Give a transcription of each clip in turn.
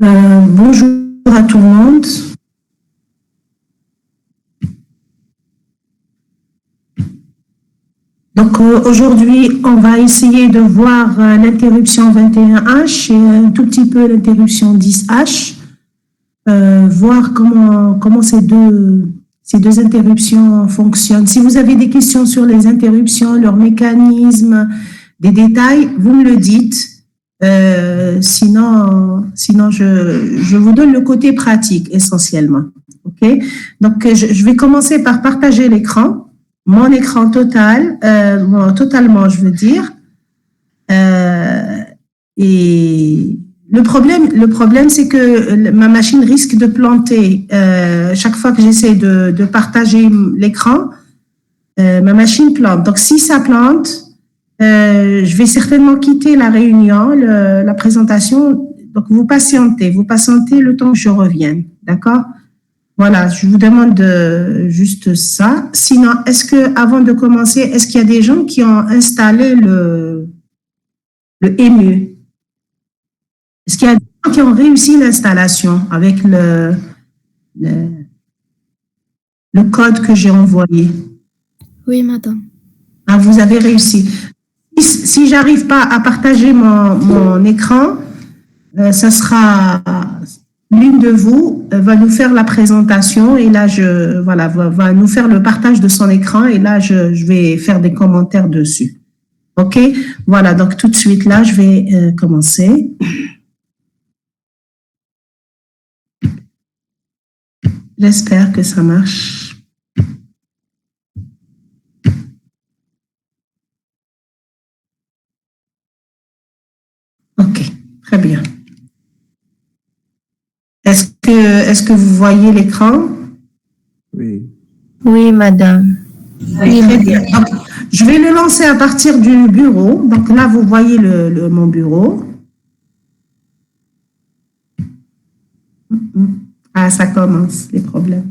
Bonjour à tout le monde. Donc aujourd'hui, on va essayer de voir l'interruption 21H et un tout petit peu l'interruption 10H, voir comment ces deux interruptions fonctionnent. Si vous avez des questions sur les interruptions, leur mécanisme, des détails, vous me le dites. Sinon, je vous donne le côté pratique essentiellement. Ok. Donc, je vais commencer par partager l'écran, mon écran total, totalement, je veux dire. Et le problème, c'est que ma machine risque de planter. Chaque fois que j'essaie de partager l'écran, ma machine plante. Donc, si ça plante, je vais certainement quitter la réunion, la présentation. Donc, vous patientez le temps que je revienne. D'accord? Voilà, je vous demande juste ça. Sinon, avant de commencer, est-ce qu'il y a des gens qui ont installé le EMU? Est-ce qu'il y a des gens qui ont réussi l'installation avec le code que j'ai envoyé? Oui, madame. Ah, vous avez réussi. Si j'arrive pas à partager mon écran, ça sera l'une de vous va nous faire la présentation et là va nous faire le partage de son écran et là je vais faire des commentaires dessus. Ok, voilà, donc tout de suite là je vais commencer. J'espère que ça marche. Ok, très bien. Est-ce que vous voyez l'écran? Oui. Oui, madame. Oui, très bien. Donc, je vais le lancer à partir du bureau. Donc là, vous voyez mon bureau. Ah, ça commence, les problèmes.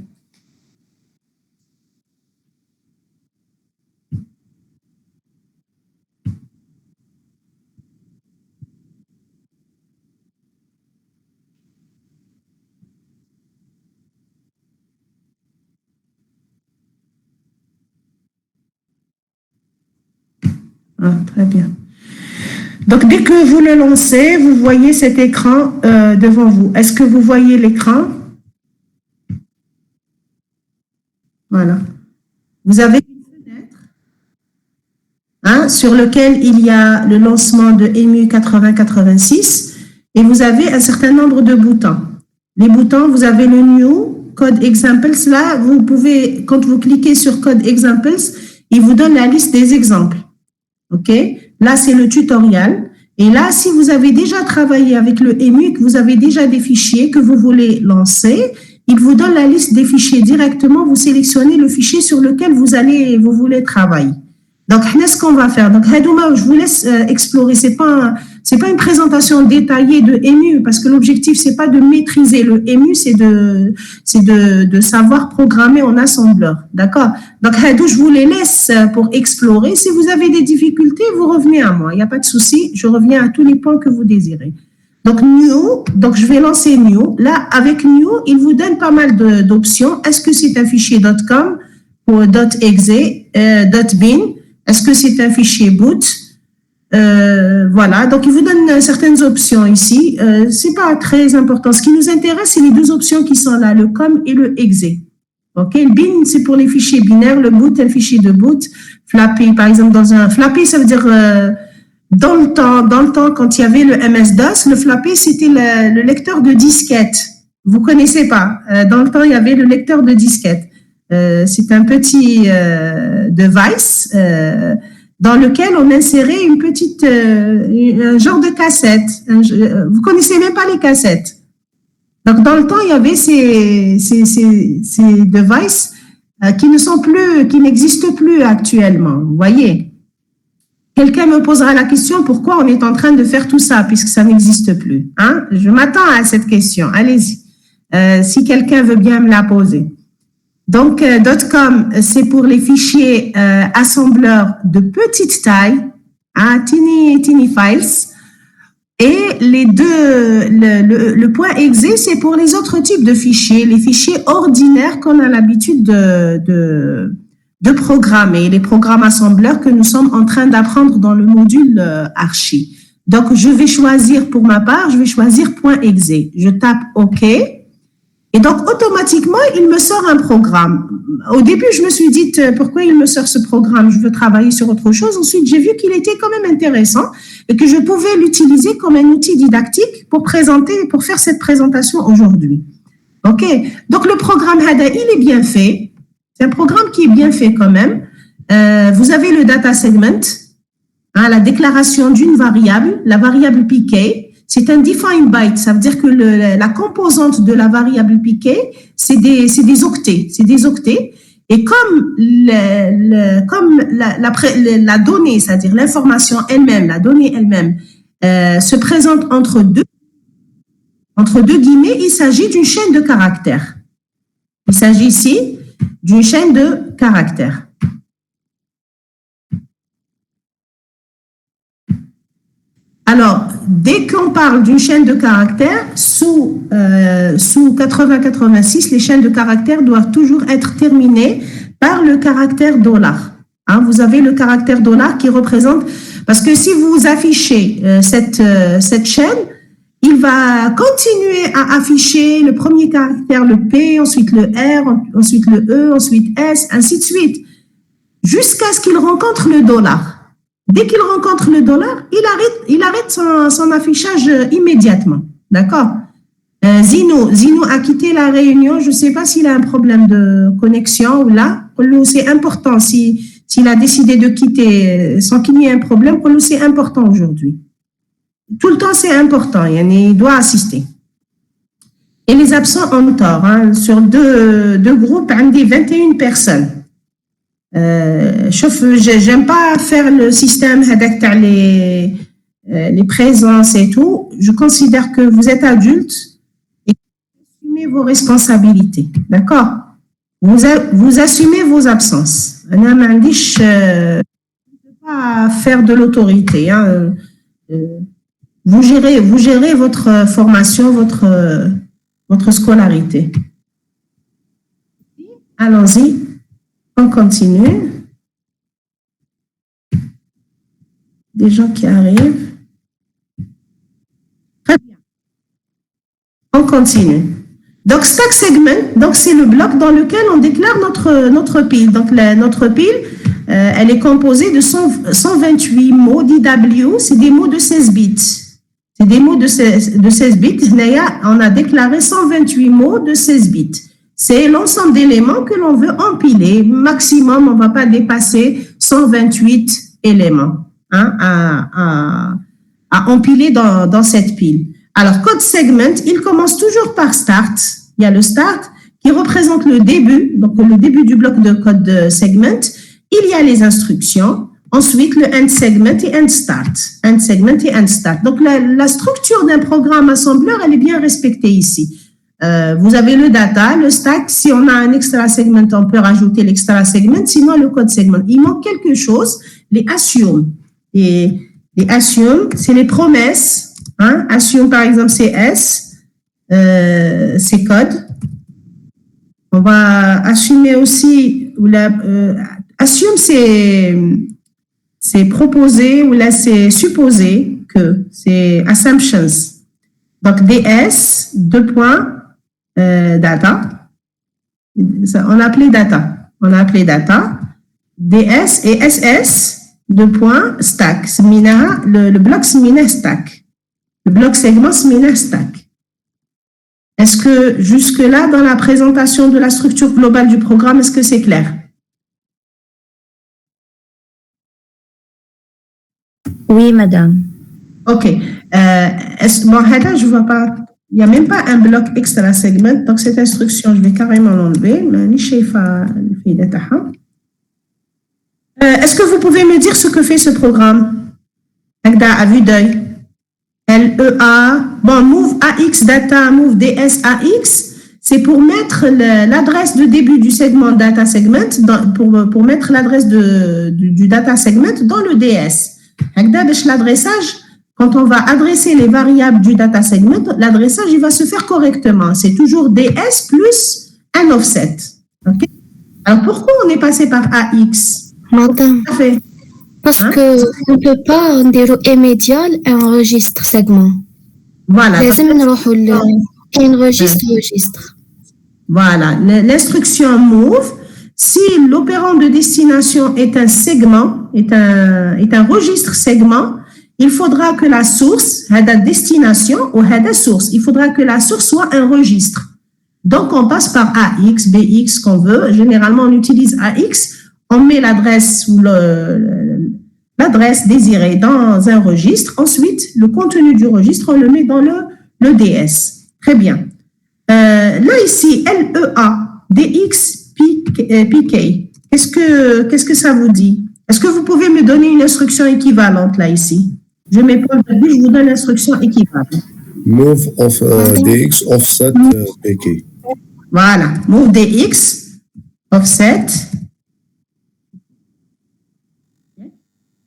Ah, très bien. Donc, dès que vous le lancez, vous voyez cet écran devant vous. Est-ce que vous voyez l'écran? Voilà. Vous avez une fenêtre sur laquelle il y a le lancement de EMU 8086 et vous avez un certain nombre de boutons. Les boutons, vous avez le New, Code Examples. Là, vous pouvez, quand vous cliquez sur Code Examples, il vous donne la liste des exemples. OK? Là, c'est le tutoriel. Et là, si vous avez déjà travaillé avec le EMU, que vous avez déjà des fichiers que vous voulez lancer, il vous donne la liste des fichiers directement. Vous sélectionnez le fichier sur lequel vous voulez travailler. Donc, ce qu'on va faire. Donc, je vous laisse explorer. C'est pas une présentation détaillée de EMU parce que l'objectif, c'est pas de maîtriser le EMU, c'est de savoir programmer en assembleur. D'accord? Donc, je vous les laisse pour explorer. Si vous avez des difficultés, vous revenez à moi. Il n'y a pas de souci. Je reviens à tous les points que vous désirez. Donc, New. Donc, je vais lancer New. Là, avec New, il vous donne pas mal d'options. Est-ce que c'est un fichier .com ou .exe, .bin? Est-ce que c'est un fichier boot? Voilà, donc il vous donne certaines options ici. C'est pas très important. Ce qui nous intéresse, c'est les deux options qui sont là, le com et le exe. Ok, le bin, c'est pour les fichiers binaires. Le boot, un fichier de boot. Flappy, par exemple, Flappy, ça veut dire dans le temps, quand il y avait le MS-DOS, le Flappy, c'était le lecteur de disquette. Vous connaissez pas. Dans le temps, il y avait le lecteur de disquette. C'est un petit device dans lequel on insérait une petite un genre de cassette. Vous connaissez même pas les cassettes. Donc dans le temps, il y avait ces devices qui n'existent plus actuellement. Vous voyez. Quelqu'un me posera la question pourquoi on est en train de faire tout ça puisque ça n'existe plus. Hein? Je m'attends à cette question. Allez-y. Si quelqu'un veut bien me la poser. Donc, .com, c'est pour les fichiers assembleurs de petite taille, tiny files. Et le point exe, c'est pour les autres types de fichiers, les fichiers ordinaires qu'on a l'habitude de programmer, les programmes assembleurs que nous sommes en train d'apprendre dans le module archi. Donc, je vais choisir pour ma part, je vais choisir point exe. Je tape OK. Et donc, automatiquement, il me sort un programme. Au début, je me suis dit, pourquoi il me sort ce programme? Je veux travailler sur autre chose. Ensuite, j'ai vu qu'il était quand même intéressant et que je pouvais l'utiliser comme un outil didactique pour faire cette présentation aujourd'hui. OK? Donc, le programme HADA, il est bien fait. C'est un programme qui est bien fait quand même. Vous avez le data segment, hein, la déclaration d'une variable, la variable PK. C'est un define byte, ça veut dire que la composante de la variable PK, c'est des octets, Et comme la donnée, c'est-à-dire l'information elle-même, la donnée elle-même, se présente entre deux guillemets, il s'agit d'une chaîne de caractères. Il s'agit ici d'une chaîne de caractères. Alors, dès qu'on parle d'une chaîne de caractères, sous 8086, les chaînes de caractères doivent toujours être terminées par le caractère $. Hein, vous avez le caractère $ qui représente, parce que si vous affichez cette chaîne, il va continuer à afficher le premier caractère, le P, ensuite le R, ensuite le E, ensuite S, ainsi de suite, jusqu'à ce qu'il rencontre le $. Dès qu'il rencontre le $, il arrête son affichage immédiatement. D'accord? Zino a quitté la réunion. Je ne sais pas s'il a un problème de connexion ou là. C'est important. S'il a décidé de quitter sans qu'il y ait un problème, c'est important aujourd'hui. Tout le temps, c'est important. Il doit assister. Et les absents en tort. Hein, sur deux groupes, on dit 21 personnes. J'aime pas faire le système avec les présences et tout. Je considère que vous êtes adulte et vous assumez vos responsabilités. D'accord? Vous assumez vos absences. Je ne peux pas faire de l'autorité. Hein. Vous gérez votre formation, votre scolarité. Allons-y. On continue. Des gens qui arrivent. Très bien. On continue. Donc, stack segment, c'est le bloc dans lequel on déclare notre pile. Donc, notre pile, elle est composée de 128 mots d'IW. C'est des mots de 16 bits. C'est des mots de 16 bits. On a déclaré 128 mots de 16 bits. C'est l'ensemble d'éléments que l'on veut empiler. Maximum, on ne va pas dépasser 128 éléments à empiler dans cette pile. Alors, code segment, il commence toujours par start. Il y a le start qui représente le début, donc le début du bloc de code segment. Il y a les instructions. Ensuite, le end segment et end start. End segment et end start. Donc, la structure d'un programme assembleur, elle est bien respectée ici. Vous avez le data, le stack. Si on a un extra segment, on peut rajouter l'extra segment. Sinon, le code segment. Il manque quelque chose, les assume. Et les assume, c'est les promesses. Hein? Assume, par exemple, c'est S, c'est code. On va assumer aussi, assume, c'est proposer, ou là, c'est supposer que, c'est assumptions. Donc, DS, 2 points, data. On a appelé data. DS et SS, 2 points, stack. Le bloc semina stack. Le bloc segment semina stack. Est-ce que jusque-là, dans la présentation de la structure globale du programme, est-ce que c'est clair? Oui, madame. OK. Je vois pas. Il n'y a même pas un bloc extra segment. Donc, cette instruction, je vais carrément l'enlever. Est-ce que vous pouvez me dire ce que fait ce programme? À vue d'œil. LEA. Bon, move AX data, move DS AX. C'est pour mettre l'adresse de début du segment data segment, pour mettre l'adresse du data segment dans le DS. L'adressage, quand on va adresser les variables du data segment, l'adressage, il va se faire correctement. C'est toujours DS plus un offset. Okay? Alors, pourquoi on est passé par AX? Madame, Parfait. parce que on ne peut pas dire immédiat un registre segment. Voilà. لازم نروحوا كاين registre. Voilà. L'instruction move, si l'opérand de destination est un segment, est un registre segment, il faudra que la source, la destination ou la source, il faudra que la source soit un registre. Donc, on passe par AX, BX, qu'on veut. Généralement, on utilise AX. On met l'adresse ou l'adresse désirée dans un registre. Ensuite, le contenu du registre, on le met dans le DS. Très bien. Là, ici, LEA, DX, PK. Qu'est-ce que ça vous dit? Est-ce que vous pouvez me donner une instruction équivalente là, ici? Je mets pas le début, je vous donne l'instruction équivalente. Move of DX offset PK. Voilà. Move DX offset.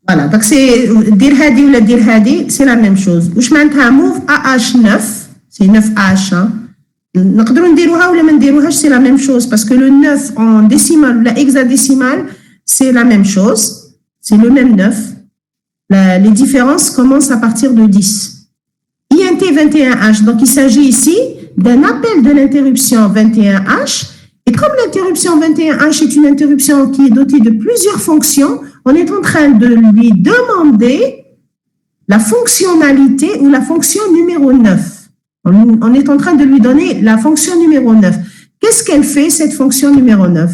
Voilà. Donc, c'est dir hadi ou la dir hadi, c'est la même chose. Ou je m'entends move AH9, c'est 9H. نقدروا نديروها ولا ما نديروهاش, c'est la même chose parce que le 9 en décimal ou la hexadécimal, c'est la même chose. C'est le même 9. Les différences commencent à partir de 10. INT 21H, donc il s'agit ici d'un appel de l'interruption 21H. Et comme l'interruption 21H est une interruption qui est dotée de plusieurs fonctions, on est en train de lui demander la fonctionnalité ou la fonction numéro 9. On est en train de lui donner la fonction numéro 9. Qu'est-ce qu'elle fait, cette fonction numéro 9?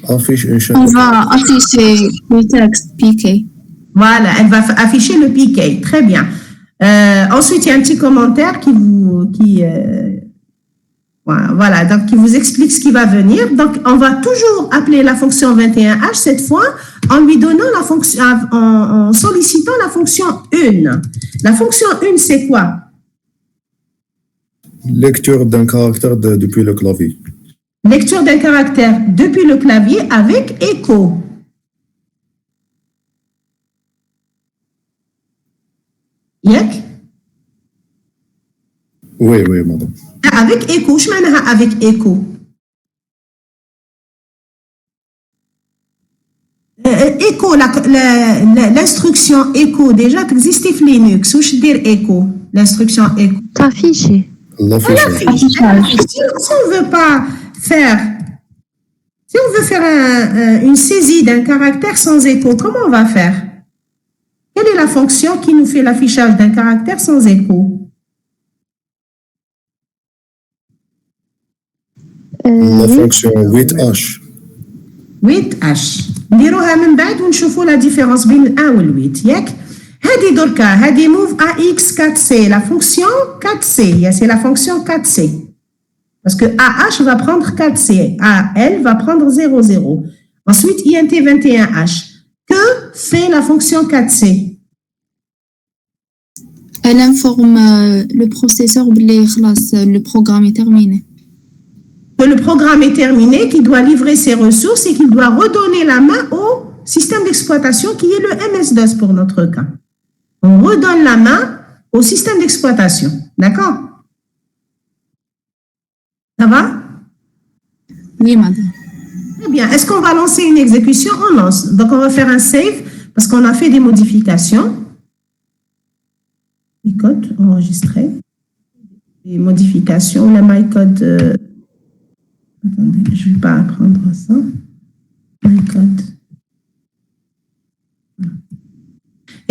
On va afficher le texte PK. Voilà, elle va afficher le PK. Très bien. Ensuite, il y a un petit commentaire qui vous explique ce qui va venir. Donc, on va toujours appeler la fonction 21H cette fois en lui donnant la fonction, en sollicitant la fonction 1. La fonction 1, c'est quoi? Lecture d'un caractère depuis le clavier. Lecture d'un caractère depuis le clavier avec écho. Yak? Oui, madame. Avec écho, je m'en avec écho. Écho, l'instruction écho, déjà, existe dans Linux. Où je dire écho? L'instruction écho. T'afficher. L'affichage. Si on veut pas faire, si on veut faire une saisie d'un caractère sans écho, comment on va faire? Quelle est la fonction qui nous fait l'affichage d'un caractère sans écho? La fonction 8H. 8H. نديروها من بعد ونشوفوا la différence بين 1 و 8 ياك. هذه دركا هذه move AX 4C, la fonction 4C, c'est la fonction 4C. Parce que AH va prendre 4C, AL va prendre 0, 0. Ensuite, INT 21H. Que fait la fonction 4C? Elle informe le processeur que le programme est terminé. Que le programme est terminé, qu'il doit livrer ses ressources et qu'il doit redonner la main au système d'exploitation qui est le MS-DOS pour notre cas. On redonne la main au système d'exploitation. D'accord? Ça va? Oui, madame. Très bien. Est-ce qu'on va lancer une exécution? On lance. Donc, on va faire un save parce qu'on a fait des modifications. Les codes enregistrés. Les modifications. Le mycode. Attendez, je ne vais pas apprendre ça. MyCode.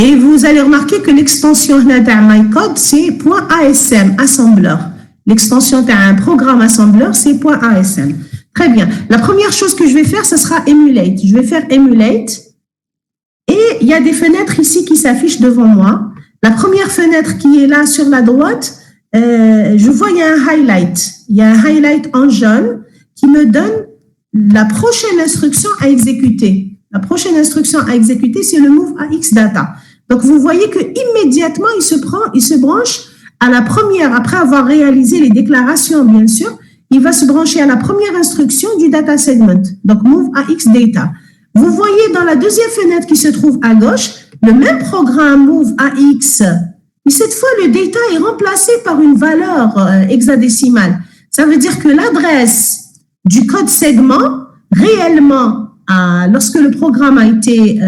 Et vous allez remarquer que l'extension de MyCode, c'est .asm, assembleur. L'extension d'un programme assembleur, c'est .asm. Très bien. La première chose que je vais faire, ce sera emulate. Je vais faire emulate. Et il y a des fenêtres ici qui s'affichent devant moi. La première fenêtre qui est là sur la droite, je vois il y a un highlight. Il y a un highlight en jaune qui me donne la prochaine instruction à exécuter. La prochaine instruction à exécuter, c'est le move AX data. Donc, vous voyez que immédiatement, il se branche à la première, après avoir réalisé les déclarations, bien sûr, il va se brancher à la première instruction du data segment. Donc, move AX data. Vous voyez dans la deuxième fenêtre qui se trouve à gauche le même programme move AX, et cette fois, le data est remplacé par une valeur hexadécimale. Ça veut dire que l'adresse du code segment, réellement, lorsque le programme a été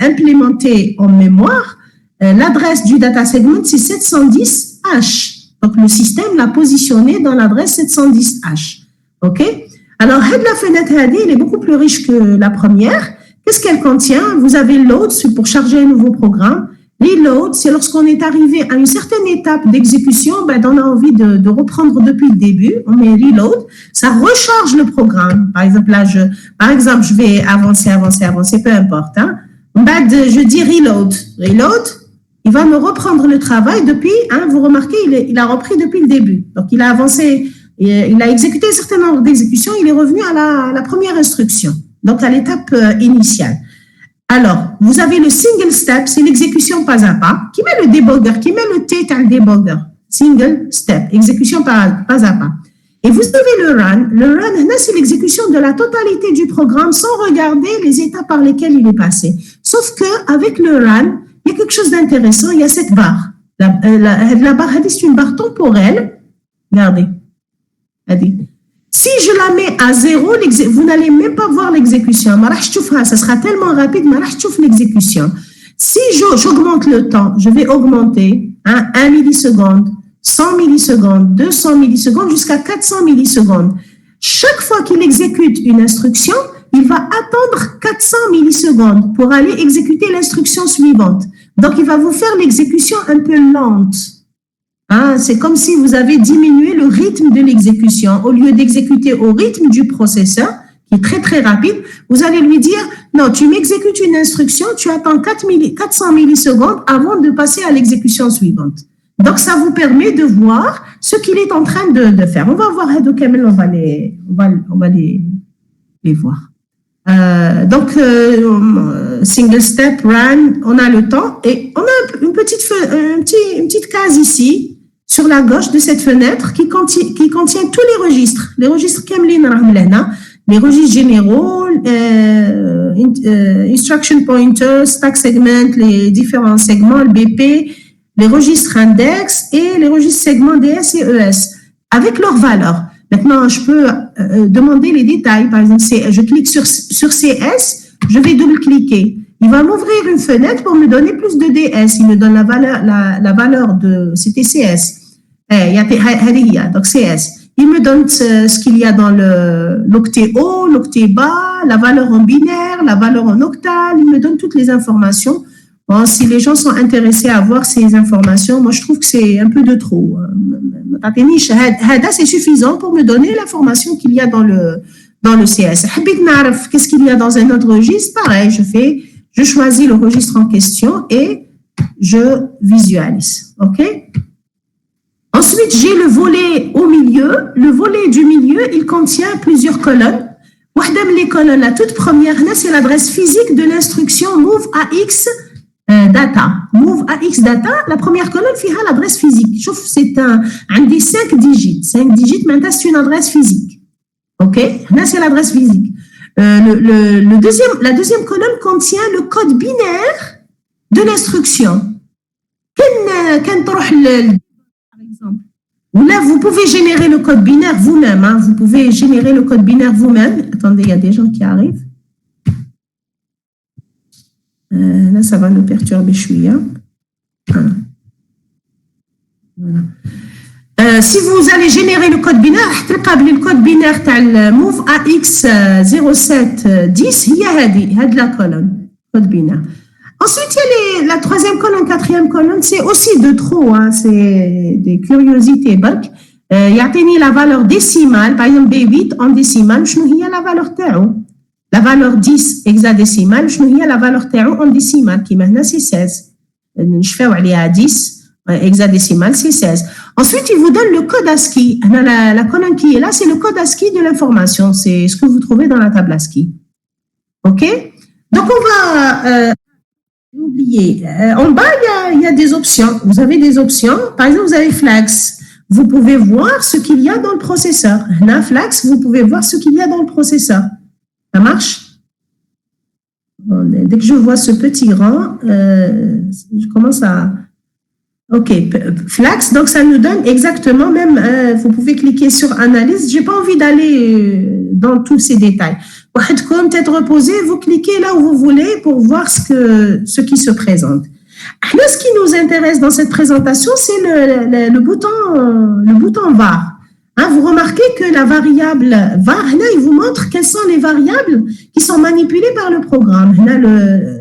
implémenté en mémoire, l'adresse du data segment, c'est 710H. Donc, le système l'a positionné dans l'adresse 710H. OK? Alors, la fenêtre AD, elle est beaucoup plus riche que la première. Qu'est-ce qu'elle contient? Vous avez load, c'est pour charger un nouveau programme. Reload, c'est lorsqu'on est arrivé à une certaine étape d'exécution, on a envie de reprendre depuis le début. On met reload, ça recharge le programme. Par exemple, là, je vais avancer, peu importe. Hein. Je dis reload. Reload, il va me reprendre le travail depuis, vous remarquez, il a repris depuis le début. Donc, il a avancé, il a exécuté un certain nombre d'exécutions, il est revenu à la première instruction, donc à l'étape initiale. Alors, vous avez le single step, c'est l'exécution pas à pas, qui met le debugger, qui met le T dans le debugger. Single step, exécution pas à pas. Et vous avez le run. Le run, c'est l'exécution de la totalité du programme sans regarder les étapes par lesquelles il est passé. Sauf que avec le run, il y a quelque chose d'intéressant, il y a cette barre. La barre, c'est une barre temporelle. Regardez. Si je la mets à 0, vous n'allez même pas voir l'exécution. Ça sera tellement rapide, l'exécution. Si j'augmente le temps, je vais augmenter 1 milliseconde, 100 millisecondes, 200 millisecondes, jusqu'à 400 millisecondes. Chaque fois qu'il exécute une instruction, il va attendre 400 millisecondes pour aller exécuter l'instruction suivante. Donc, il va vous faire l'exécution un peu lente. C'est comme si vous avez diminué le rythme de l'exécution. Au lieu d'exécuter au rythme du processeur, qui est très, très rapide, vous allez lui dire, non, tu m'exécutes une instruction, tu attends 400 millisecondes avant de passer à l'exécution suivante. Donc, ça vous permet de voir ce qu'il est en train de faire. On va voir Hado Kamel, on va les voir. Single step, run, on a le temps et on a une petite case ici, sur la gauche de cette fenêtre qui contient tous les registres Kamlin, les registres généraux, instruction pointer, stack segment, les différents segments, le BP, les registres index et les registres segments DS et ES, avec leurs valeurs. Maintenant, je peux demander les détails. Par exemple, je clique sur CS, je vais double-cliquer. Il va m'ouvrir une fenêtre pour me donner plus de DS. Il me donne la valeur de... C'était CS. Donc, CS. Il me donne ce qu'il y a dans l'octet haut, l'octet bas, la valeur en binaire, la valeur en octal. Il me donne toutes les informations. Bon, si les gens sont intéressés à voir ces informations, moi, je trouve que c'est un peu de trop. C'est suffisant pour me donner l'information qu'il y a dans le CS. Qu'est-ce qu'il y a dans un autre registre? Pareil, je choisis le registre en question et je visualise. OK? Ensuite, j'ai le volet au milieu. Le volet du milieu, il contient plusieurs colonnes. Les colonnes, la toute première, c'est l'adresse physique de l'instruction move AX data. Move AX data, la première colonne fait l'adresse physique. C'est un des 5 digits. 5 digits, maintenant, c'est une adresse physique. OK? Là, c'est l'adresse physique. La deuxième colonne contient le code binaire de l'instruction. Par exemple. Là, vous pouvez générer le code binaire vous-même. Vous pouvez générer le code binaire vous-même. Attendez, il y a des gens qui arrivent. Là, ça va nous perturber chouïa. Voilà. Si vous allez générer le code binaire, le code binaire de move AX 0710, il y a la colonne, code binaire. Ensuite, il y a la troisième colonne, quatrième colonne, c'est aussi de trop, c'est des curiosités. Il y a la valeur décimale, par exemple B8 en décimale, il y a la valeur TAO. La valeur 10 hexadécimale, il y a la valeur TAO en décimale, qui maintenant c'est 16. Je fais à 10. Hexadécimal, c'est 16. Ensuite, il vous donne le code ASCII. La colonne qui est là, c'est le code ASCII de l'information. C'est ce que vous trouvez dans la table ASCII. OK? Donc, on va oublier. En bas, il y a des options. Vous avez des options. Par exemple, vous avez Flags. Vous pouvez voir ce qu'il y a dans le processeur. Là, Flags, vous pouvez voir ce qu'il y a dans le processeur. Ça marche? On dès que je vois ce petit rang, je commence à... OK, Flax, donc ça nous donne exactement, même, vous pouvez cliquer sur analyse. J'ai pas envie d'aller dans tous ces détails. Comme tête reposée, vous cliquez là où vous voulez pour voir ce qui se présente. Là, ce qui nous intéresse dans cette présentation, c'est le bouton var. Hein, vous remarquez que la variable var, là, il vous montre quelles sont les variables qui sont manipulées par le programme. Là,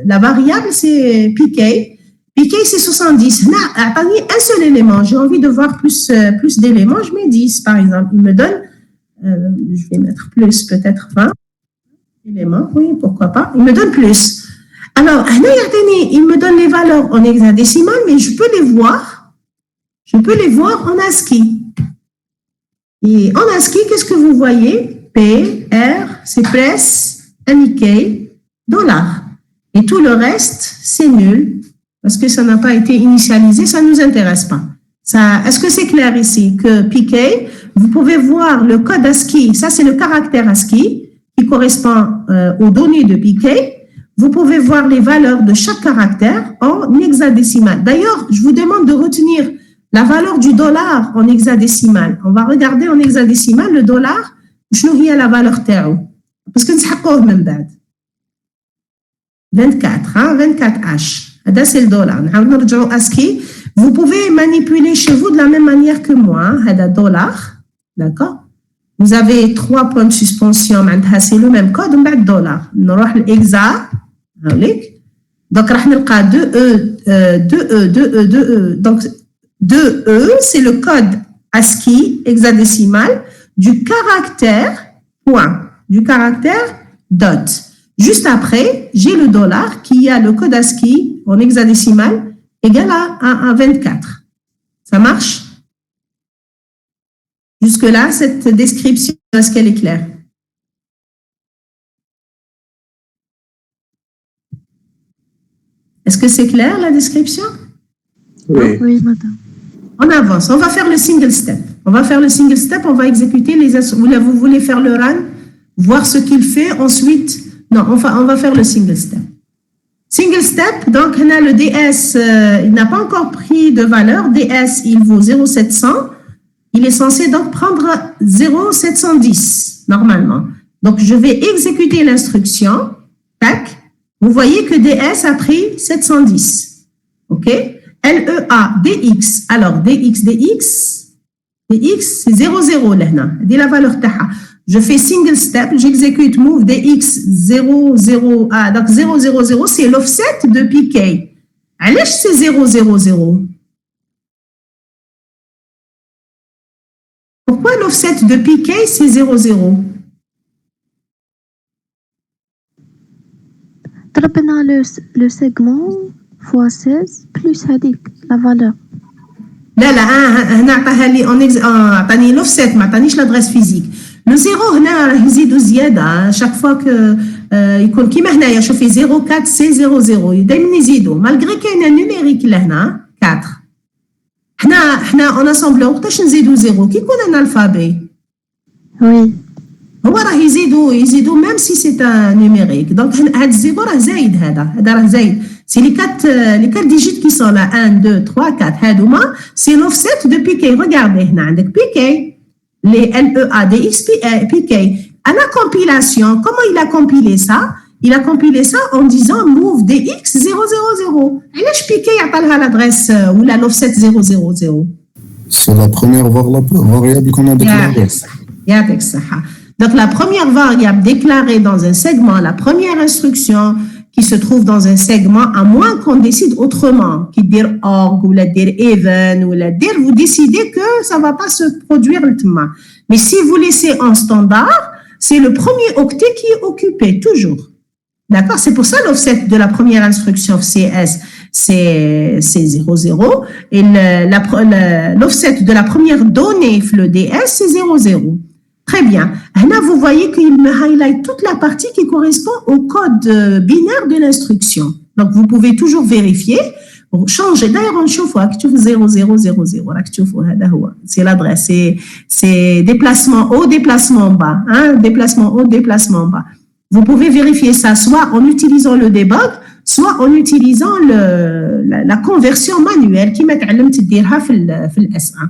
la variable, c'est PK. PK, c'est 70. Là, attendez, un seul élément. J'ai envie de voir plus d'éléments. Je mets 10, par exemple. Il me donne, je vais mettre plus, peut-être 20 éléments. Oui, pourquoi pas. Il me donne plus. Alors, il me donne les valeurs en hexadécimal, mais je peux les voir. Je peux les voir en ASCII. Et en ASCII, qu'est-ce que vous voyez? P, R, c'est press, NIK, dollar. Et tout le reste, c'est nul, parce que ça n'a pas été initialisé, ça ne nous intéresse pas. Est-ce que c'est clair ici que PK, vous pouvez voir le code ASCII, ça c'est le caractère ASCII qui correspond aux données de PK. Vous pouvez voir les valeurs de chaque caractère en hexadécimal. D'ailleurs, je vous demande de retenir la valeur du dollar en hexadécimal. On va regarder en hexadécimal le dollar, je nous la valeur تاعو. Parce que nous même بعد. 24, hein, 24H. C'est le dollar. Vous pouvez manipuler chez vous de la même manière que moi. C'est dollar. D'accord? Vous avez 3 points de suspension. C'est le même code. $. Nous allons l'exa. Donc, on va 2E. Donc, 2E, c'est le code ASCII hexadécimal du caractère point, du caractère dot. Juste après, j'ai le dollar qui a le code ASCII en hexadécimal égal à 24. Ça marche? Jusque-là, cette description, est-ce qu'elle est claire? Est-ce que c'est clair, la description? Oui. Oui, madame. On avance. On va faire le single step. On va exécuter les... Vous voulez faire le run, voir ce qu'il fait, ensuite... Non, on va faire le single step. Single step, donc, on a le DS, il n'a pas encore pris de valeur. DS, il vaut 0,700. Il est censé donc prendre 0,710, normalement. Donc, je vais exécuter l'instruction. Tac. Vous voyez que DS a pris 710. OK? LEA, DX. Alors, DX, c'est 00, là. C'est la valeur taha. Je fais single step, j'exécute move DX 00. Ah, donc 000, c'est l'offset de PK. Allez, c'est 000. Pourquoi l'offset de PK, c'est 00? ضربنا le segment fois 16 plus la valeur. لا هنا عطاها لي عطاني l'offset ما عطانيش l'adresse physique. Le 0 هنا راه يزيدوا زياده chaque fois que يكون كيما هنايا شوفي 04 سي 00 دائما يزيدوا مالغري كاين نيميريك لهنا 4. حنا اون اسامبلور وقتاش نزيدوا 0 كي يكون ان الفابي. Oui. هو راه يزيدوا même si c'est un numérique. Donc هاد الزيرو راه زايد هذا راه زايد. C'est les 4 digits qui sont là 1 2 3 4 هادوما c'est l'offset de PK. Regardez هنا عندك PK les LEA DX PK. À la compilation, comment il a compilé ça? Il a compilé ça en disant move DX 000. علاش PK يعطى لها l'adresse ولا l'offset 000? C'est la première variable qu'on a déclarée. يعطيك الصحة. Donc, la première variable déclarée dans un segment, la première instruction qui se trouve dans un segment, à moins qu'on décide autrement, qui dire org ou la dire even ou la dire, vous décidez que ça ne va pas se produire le tema. Mais si vous laissez en standard, c'est le premier octet qui est occupé, toujours. D'accord? C'est pour ça l'offset de la première instruction CS, c'est 00. Et l'offset de la première donnée, le DS, c'est 00. Très bien. Là, vous voyez qu'il me highlight toute la partie qui correspond au code binaire de l'instruction. Donc, vous pouvez toujours vérifier, changer. D'ailleurs, on chauffe, 0000. C'est l'adresse. C'est déplacement haut, déplacement bas. Hein? Déplacement haut, déplacement bas. Vous pouvez vérifier ça soit en utilisant le debug, soit en utilisant la conversion manuelle qui m'a تعلمت ديرها في S1.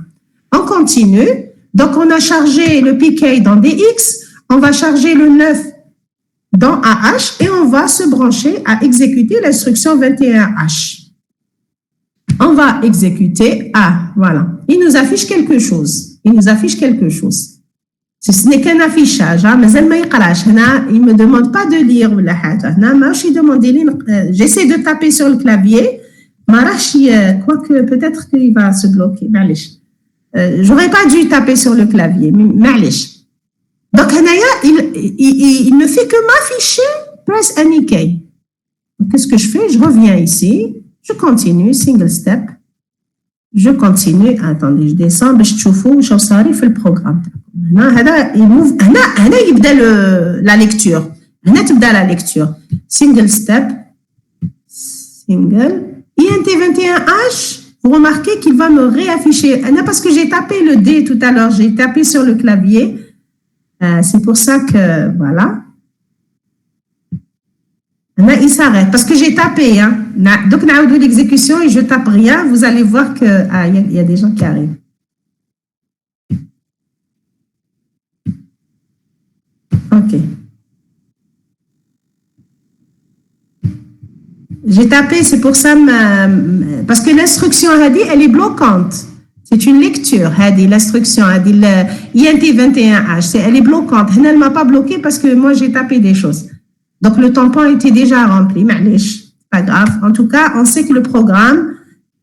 On continue. Donc, on a chargé le PK dans DX, on va charger le 9 dans AH et on va se brancher à exécuter l'instruction 21H. On va exécuter A, voilà. Il nous affiche quelque chose. Il nous affiche quelque chose. Ce n'est qu'un affichage, hein, mais il ne me demande pas de lire. J'essaie de taper sur le clavier, quoique peut-être qu'il va se bloquer. J'aurais pas dû taper sur le clavier. Donc, il ne fait que m'afficher press any key. Qu'est-ce que je fais? Je reviens ici, je continue, single step. Je continue. Attendez, je descends, je trouve où ça arrive le programme. هنا يبدا la lecture. هنا تبدا la lecture. Single step. Single. INT21H, vous remarquez qu'il va me réafficher. Parce que j'ai tapé le D tout à l'heure, j'ai tapé sur le clavier. C'est pour ça que, voilà. Il s'arrête parce que j'ai tapé. Hein. Donc, on a eu l'exécution et je tape rien. Vous allez voir que y a des gens qui arrivent. OK. J'ai tapé, c'est pour ça, parce que l'instruction, elle est bloquante. C'est une lecture, l'instruction, INT21H, elle est bloquante. Elle ne m'a pas bloqué parce que moi, j'ai tapé des choses. Donc, le tampon était déjà rempli. Pas grave. En tout cas, on sait que le programme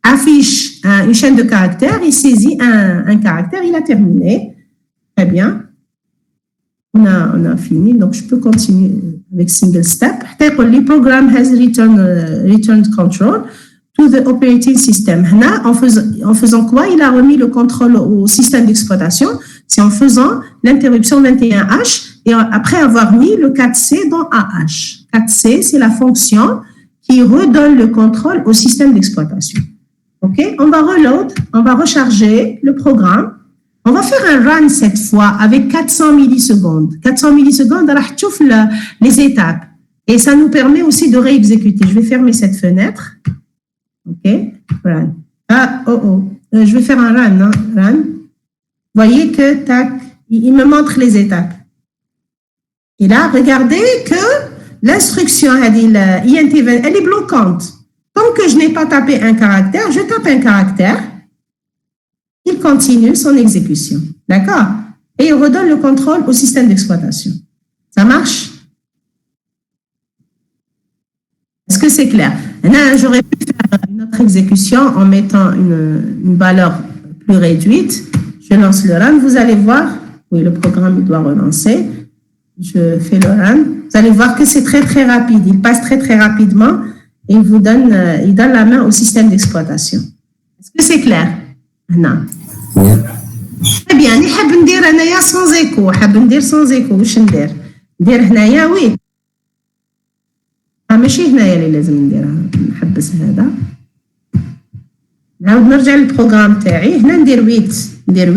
affiche une chaîne de caractères, il saisit un caractère, il a terminé. Très bien. On a fini, donc je peux continuer avec single step. Le programme has returned control to the operating system. En faisant quoi? Il a remis le contrôle au système d'exploitation. C'est en faisant l'interruption 21H et après avoir mis le 4C dans AH. 4C, c'est la fonction qui redonne le contrôle au système d'exploitation. OK? On va reload, on va recharger le programme. On va faire un run cette fois avec 400 millisecondes. 400 millisecondes, les étapes. Et ça nous permet aussi de réexécuter. Je vais fermer cette fenêtre. OK? Run. Je vais faire un run. Hein? Run. Vous voyez que, tac, il me montre les étapes. Et là, regardez que l'instruction, INT20, elle est bloquante. Tant que je n'ai pas tapé un caractère, je tape un caractère. Il continue son exécution. D'accord? Et il redonne le contrôle au système d'exploitation. Ça marche? Est-ce que c'est clair? Là, j'aurais pu faire une autre exécution en mettant une valeur plus réduite. Je lance le run. Vous allez voir. Oui, le programme il doit relancer. Je fais le run. Vous allez voir que c'est très, très rapide. Il passe très, très rapidement et il donne la main au système d'exploitation. Est-ce que c'est clair? Non. Oui. Très bien. نحب ندير أنايا sans écho. حاب ندير sans écho. واش ندير؟ ندير هنايا وي. ماشي هنايا اللي لازم نديرها. نحبس هذا. نعاود نرجع للبروغرام تاعي. هنا ندير 8. ندير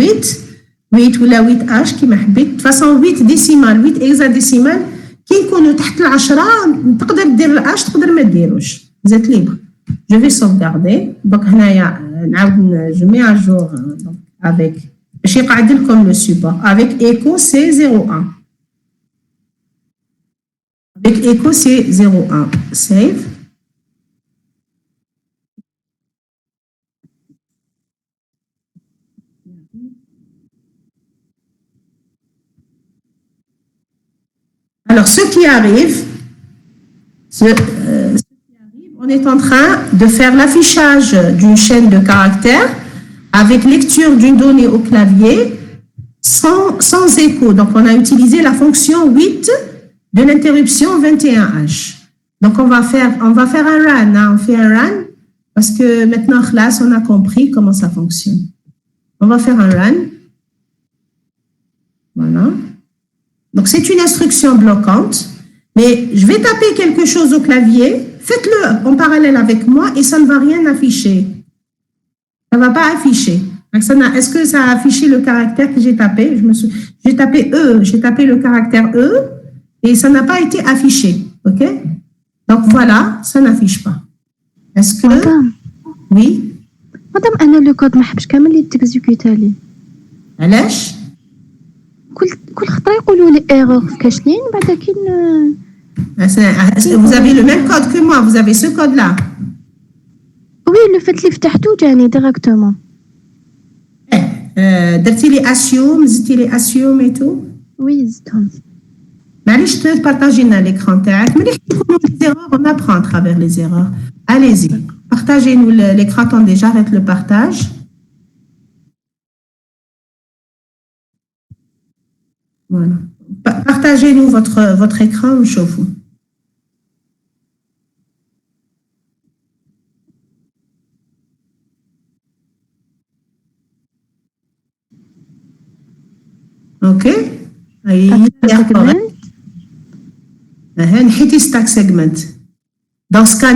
8 ولا 8 اش كيما حبيت. De façon 8 ديسيمال 8 هكزاديسيمال كي نكونوا تحت العشرة تقدر دير الاش تقدر ما ديروش. زيت ليبر. Je vais sauvegarder. Donc هنايا نعاود je mets à jour avec باش يقعد لكم le support avec echo c'est 01. Avec echo c'est 01. Save. Alors, ce qui arrive, on est en train de faire l'affichage d'une chaîne de caractères avec lecture d'une donnée au clavier sans écho. Donc, on a utilisé la fonction 8 de l'interruption 21H. Donc, on va faire un run. Hein. On fait un run parce que maintenant, là, on a compris comment ça fonctionne. On va faire un run. Voilà. Donc, c'est une instruction bloquante, mais je vais taper quelque chose au clavier. Faites-le en parallèle avec moi et ça ne va rien afficher. Ça ne va pas afficher. Est-ce que ça a affiché le caractère que j'ai tapé? J'ai tapé E, j'ai tapé le caractère E et ça n'a pas été affiché. OK? Donc voilà, ça n'affiche pas. Est-ce que... مدام Oui. مدام انا لو كود ما حبش كامل اللي تكزيكوتا لي علاش؟ كل خطره يقولوا لي ايرور في كاشلين بعدا كي Vous avez le même code que moi, vous avez ce code-là. وي لو فات اللي فتحتو جاني ديريكتومون درتي لي اسيوم زدتي لي اسيوم اي تو وي زدتهم معليش تبارطاجي لنا ليكران تاعك ملي يكونوا لي زيرور on apprend à travers les erreurs. Allez-y, partagez-nous l'écran. Attendez, j'arrête le partage. Voilà. Partagez-nous votre écran ou chauffe. OK. نحيتي stack segment. Dans ce cas,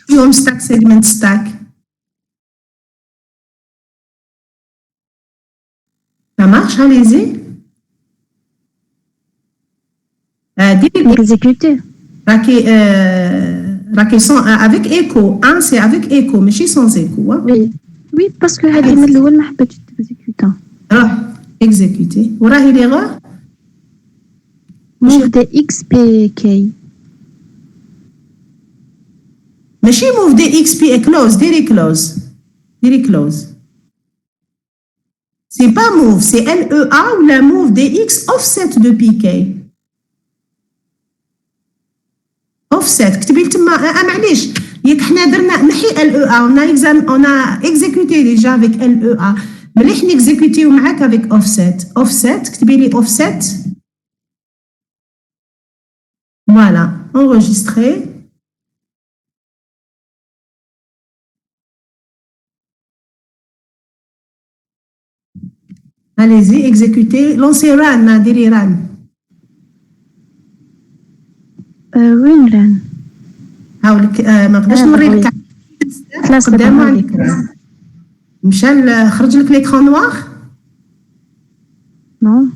اليوم stack segment stack. Ça marche, allez-y. اكزيكوتي راكي avec écho. Un, c'est avec écho, ماشي sans écho. وي باسكو هذه من الاول ما حبيتش تكزيكوتا راه exécuter. وراهي l'erreur موف دي اكس بي كي ماشي move des XP close, ديري close. C'est pas move, c'est LEA ou la move des X offset de PK. Offset, كتبي تما معليش ياك حنا درنا نحي LEA on a exécuté déjà avec LEA. مليح نيكزيكوتيو معاك avec offset كتبي لي offset. Voilà, enregistrer. Allez-y, exécutez. Lancez run, ديري run. وين ران هاولك ما نقدرش نوري لك قدام عليك. مشى خرج لك ليكران نوار. نو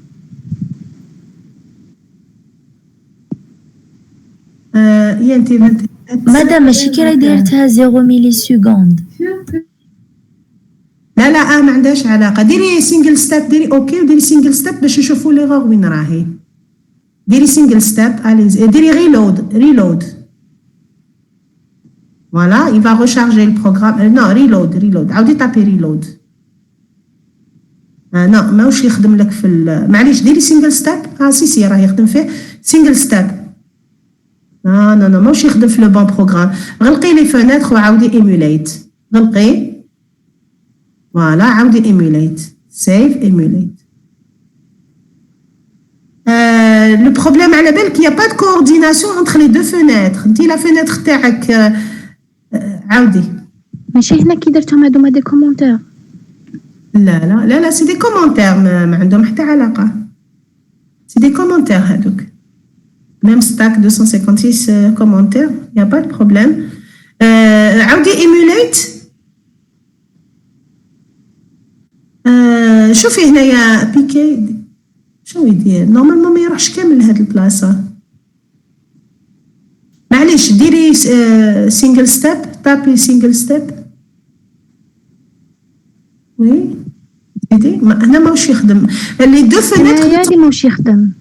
يا انت مادام ماشي كي راهي دايرتها 0 ميلي سكوند. لا ما عندهاش علاقه. ديري سينجل ستيب، ديري اوكي وديري سينجل ستيب باش نشوفوا ليغور وين راهي. ديري سينجل ستيب، اليز ديري ريلود. Voilà, il va recharger le programme. Non, reload. عاودي تابي reload. non ماهوش يخدم لك في معليش ديري سينجل ستيب. سي راه يخدم فيه سينجل ستيب. non ماهوش يخدم في لو بون بروغرام. غلقي لي فونيتر وعاودي ايموليت. غلقي. Voilà, عاودي emulate. Save, emulate. Le problème على بالك, il n'y a pas de coordination entre les deux fenêtres. انتي la fenêtre تاعك عاودي. ماشي هنا كي درتهم هادوما دي كومونتير. لا سي دي كومونتير ما عندهم حتى علاقة. سي دي كومونتير هادوك. Même stack 256 commentaires, il n'y a pas de problème. عاودي emulate. شوفي هنايا بيكي شنو يدير نورمالمون ما يروحش كامل لهاد البلاصه. معليش ديري سينجل ستيب، تابي سينجل ستيب. وي زيدي هنا ماهوش يخدم لي دو فينيتر. هادي ماهوش يخدم.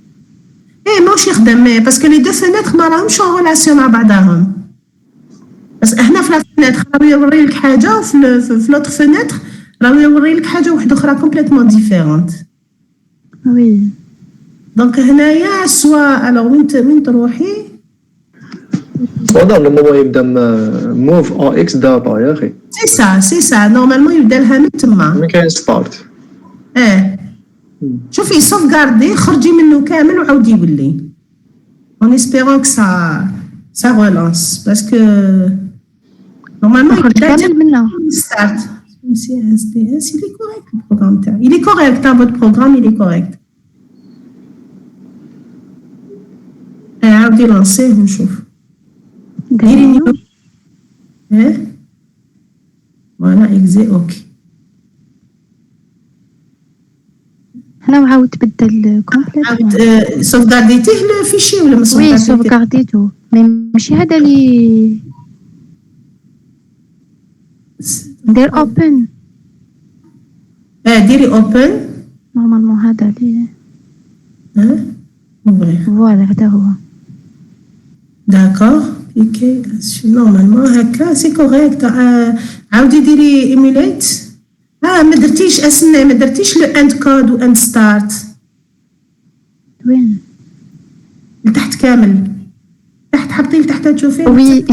ماهوش يخدم باسكو لي دو فينيتر ما راهمش اون ريلاسيون مع بعضاهم. بس هنا في لا فينيتر راه يوري لك حاجه وفي لوطر فينيتر راه يوري لك حاجه واحده اخرى كومبليتمون ديفيرونت. وي دونك هنايا سوا الوغ وين تروحي. نورمالمون يبدا موف او اكس دابا يا اخي. سي سا نورمالمون يبدا لها من تما. ما كاين ستارت. شوفي سوفغاردي خرجي منه كامل وعاودي يولي. اون اسبيرون كو سا رولانس باسكو نورمالمون خرج كامل منها. ستارت. SDS, il est correct le programme. Il est correct, hein, votre programme, il est correct. عاودي لانسيه ونشوف. ديري نيو. فوالا اكزي اوكي. هنا وعاود تبدل كومبليت. سوفغارديتيه الفيشي ولا ما وي سوفغارديتيه؟ سوفغارديتو ماشي هذا اللي دير اوبن ديري اوبن. نورمالمون هذا اللي اوغري. فوالا هذا هو. داكور اوكي نورمالمون هكا سي كوريكت. عاودي ديري ايميليت. ما درتيش اسماء، ما درتيش لو اند كود و اند ستارت وين لتحت كامل، تحت حطيه لتحت تشوفيه. وي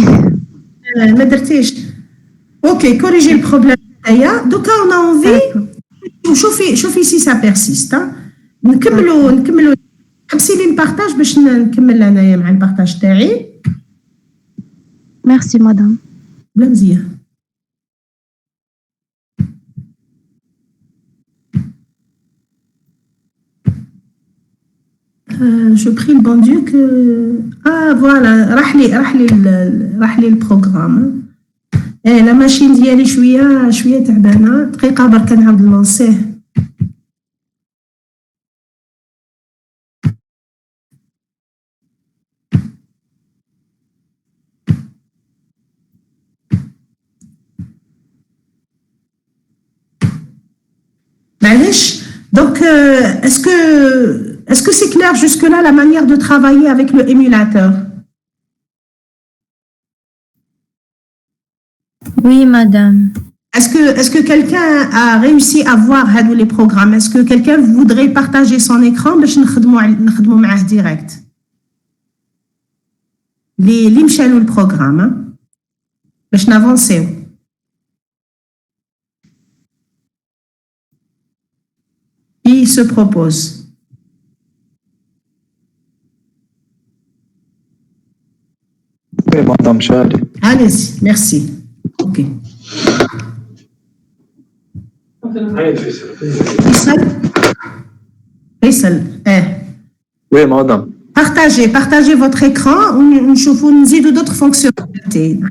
ما درتيش. اوكي كوريجي البروبليم هذايا. دوكا اون اونفي شوفي سي سا بيرسيست. نكملوا حبسي لي البارطاج باش نكمل انايا مع البارطاج تاعي. ميرسي مدام. بلا مزيان. Je prie le bon Dieu que voilà راح لي البروغرام. لا ماشين ديالي شويه تعبانه. دقيقه برك نعاود نلونسيه. معليش. Donc est-ce que c'est clair jusque-là la manière de travailler avec le émulateur? Oui, madame. Est-ce que quelqu'un a réussi à voir les programmes? Est-ce que quelqu'un voudrait partager son écran باش نخدموا معاه direct? اللي مشاو البروغرام باش نافونسيو. Qui se propose? Oui, madame Chali. Allez-y, merci. Ok. Faisal, Oui, madame. Partagez votre écran.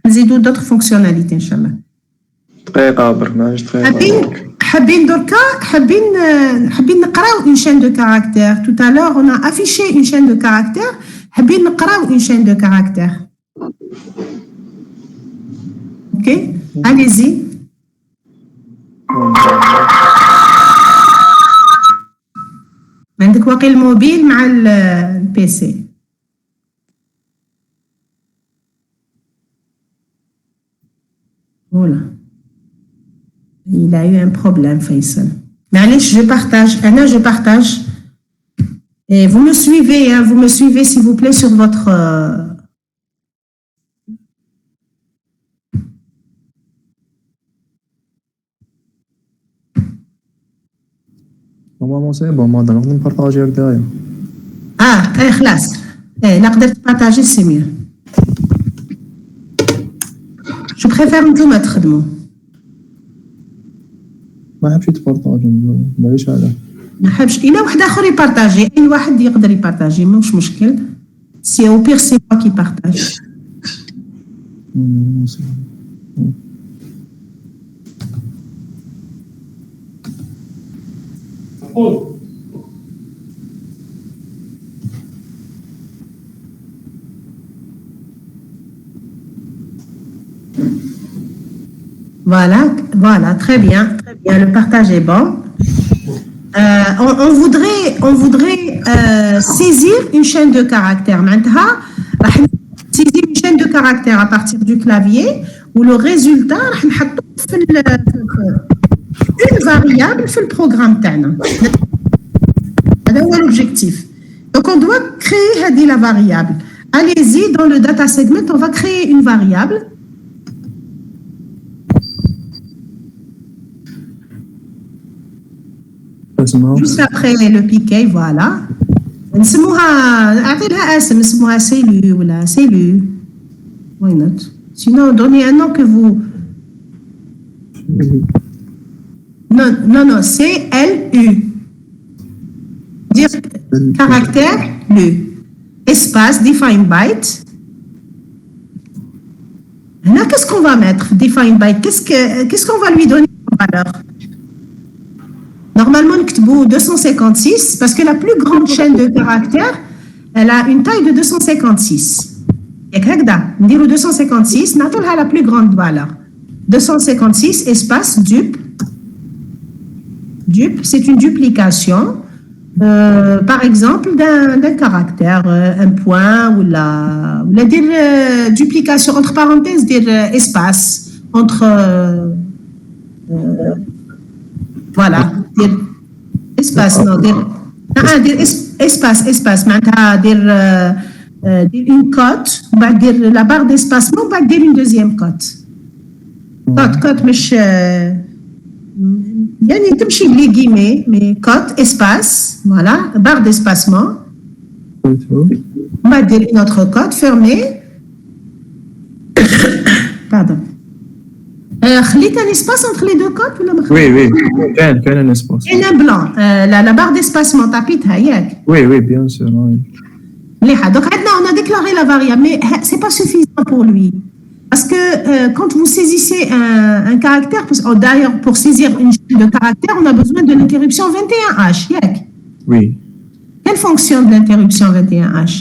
نزيدوا d'autres fonctionnalités إن شاء الله. دقيقة برك ماهيش دقيقة. حابين نقراو une chaîne de caractères. Tout à l'heure, on a affiché une chaîne de caractères. حابين نقراو une chaîne de caractères. Ok, allez-y. عندك واقي الموبيل مع البيسي. Voilà. Il a eu un problème, Faisal. معليش, je partage. Et vous me suivez, s'il vous plaît, sur votre... Normalement, c'est bon, madame. On peut partager avec derrière. خلاص. لا قدرت partager, c'est mieux. Je préfère نتوما تخدموا. ما حبش تبارطاجي ماليش علاه. ما حبش. إلا واحد آخر يبارطاجي، أي واحد يقدر يبارطاجي مش مشكل. سي أو بير سي موا كي بارطاج. Voilà, très bien, le partage est bon. On voudrait saisir une chaîne de caractères. Maintenant, saisir une chaîne de caractères à partir du clavier où le résultat, une variable في البروغرام تاعنا. هذا هو l'objectif. Donc on doit créer la variable. Allez-y dans le data segment, on va créer une variable. Juste après le piquet, voilà. نسموها cellule ولا cellule. Why not? Sinon, donnez un nom que vous... Non, C-L-U. Dire caractère, lu. Espace, define byte. Là, qu'est-ce qu'on va mettre? Define byte. Qu'est-ce qu'on va lui donner comme valeur? Normalement, نكتبوا 256 parce que la plus grande chaîne de caractères, elle a une taille de 256. ياك هكذا نديروا 256 نعطوا لها la plus grande valeur. 256 espace dup. Dup, c'est une duplication, par exemple, d'un caractère, un point ou la dire duplication entre parenthèses, dire espace entre voilà, dire espace, non, dire espace, معناتها dire une cote, بعد dire la barre d'espacement, بعد dire une deuxième cote. Cote مش يعني تمشي بلي guillemets, mais cote, espace, voilà, barre d'espacement. On va dire une autre cote fermée. Pardon. خليت un espace entre les deux cotes ولا ما خليت؟ Oui, كان un espace. Et un blanc, la barre d'espacement tapitها ياك. Oui, bien sûr. Oui. مليحة. Donc maintenant on a déclaré la variable, mais c'est pas suffisant pour lui. Parce que quand vous saisissez un caractère, d'ailleurs pour saisir une chaîne de caractères, on a besoin de l'interruption 21H. Yak. Oui. Quelle fonction de l'interruption 21H?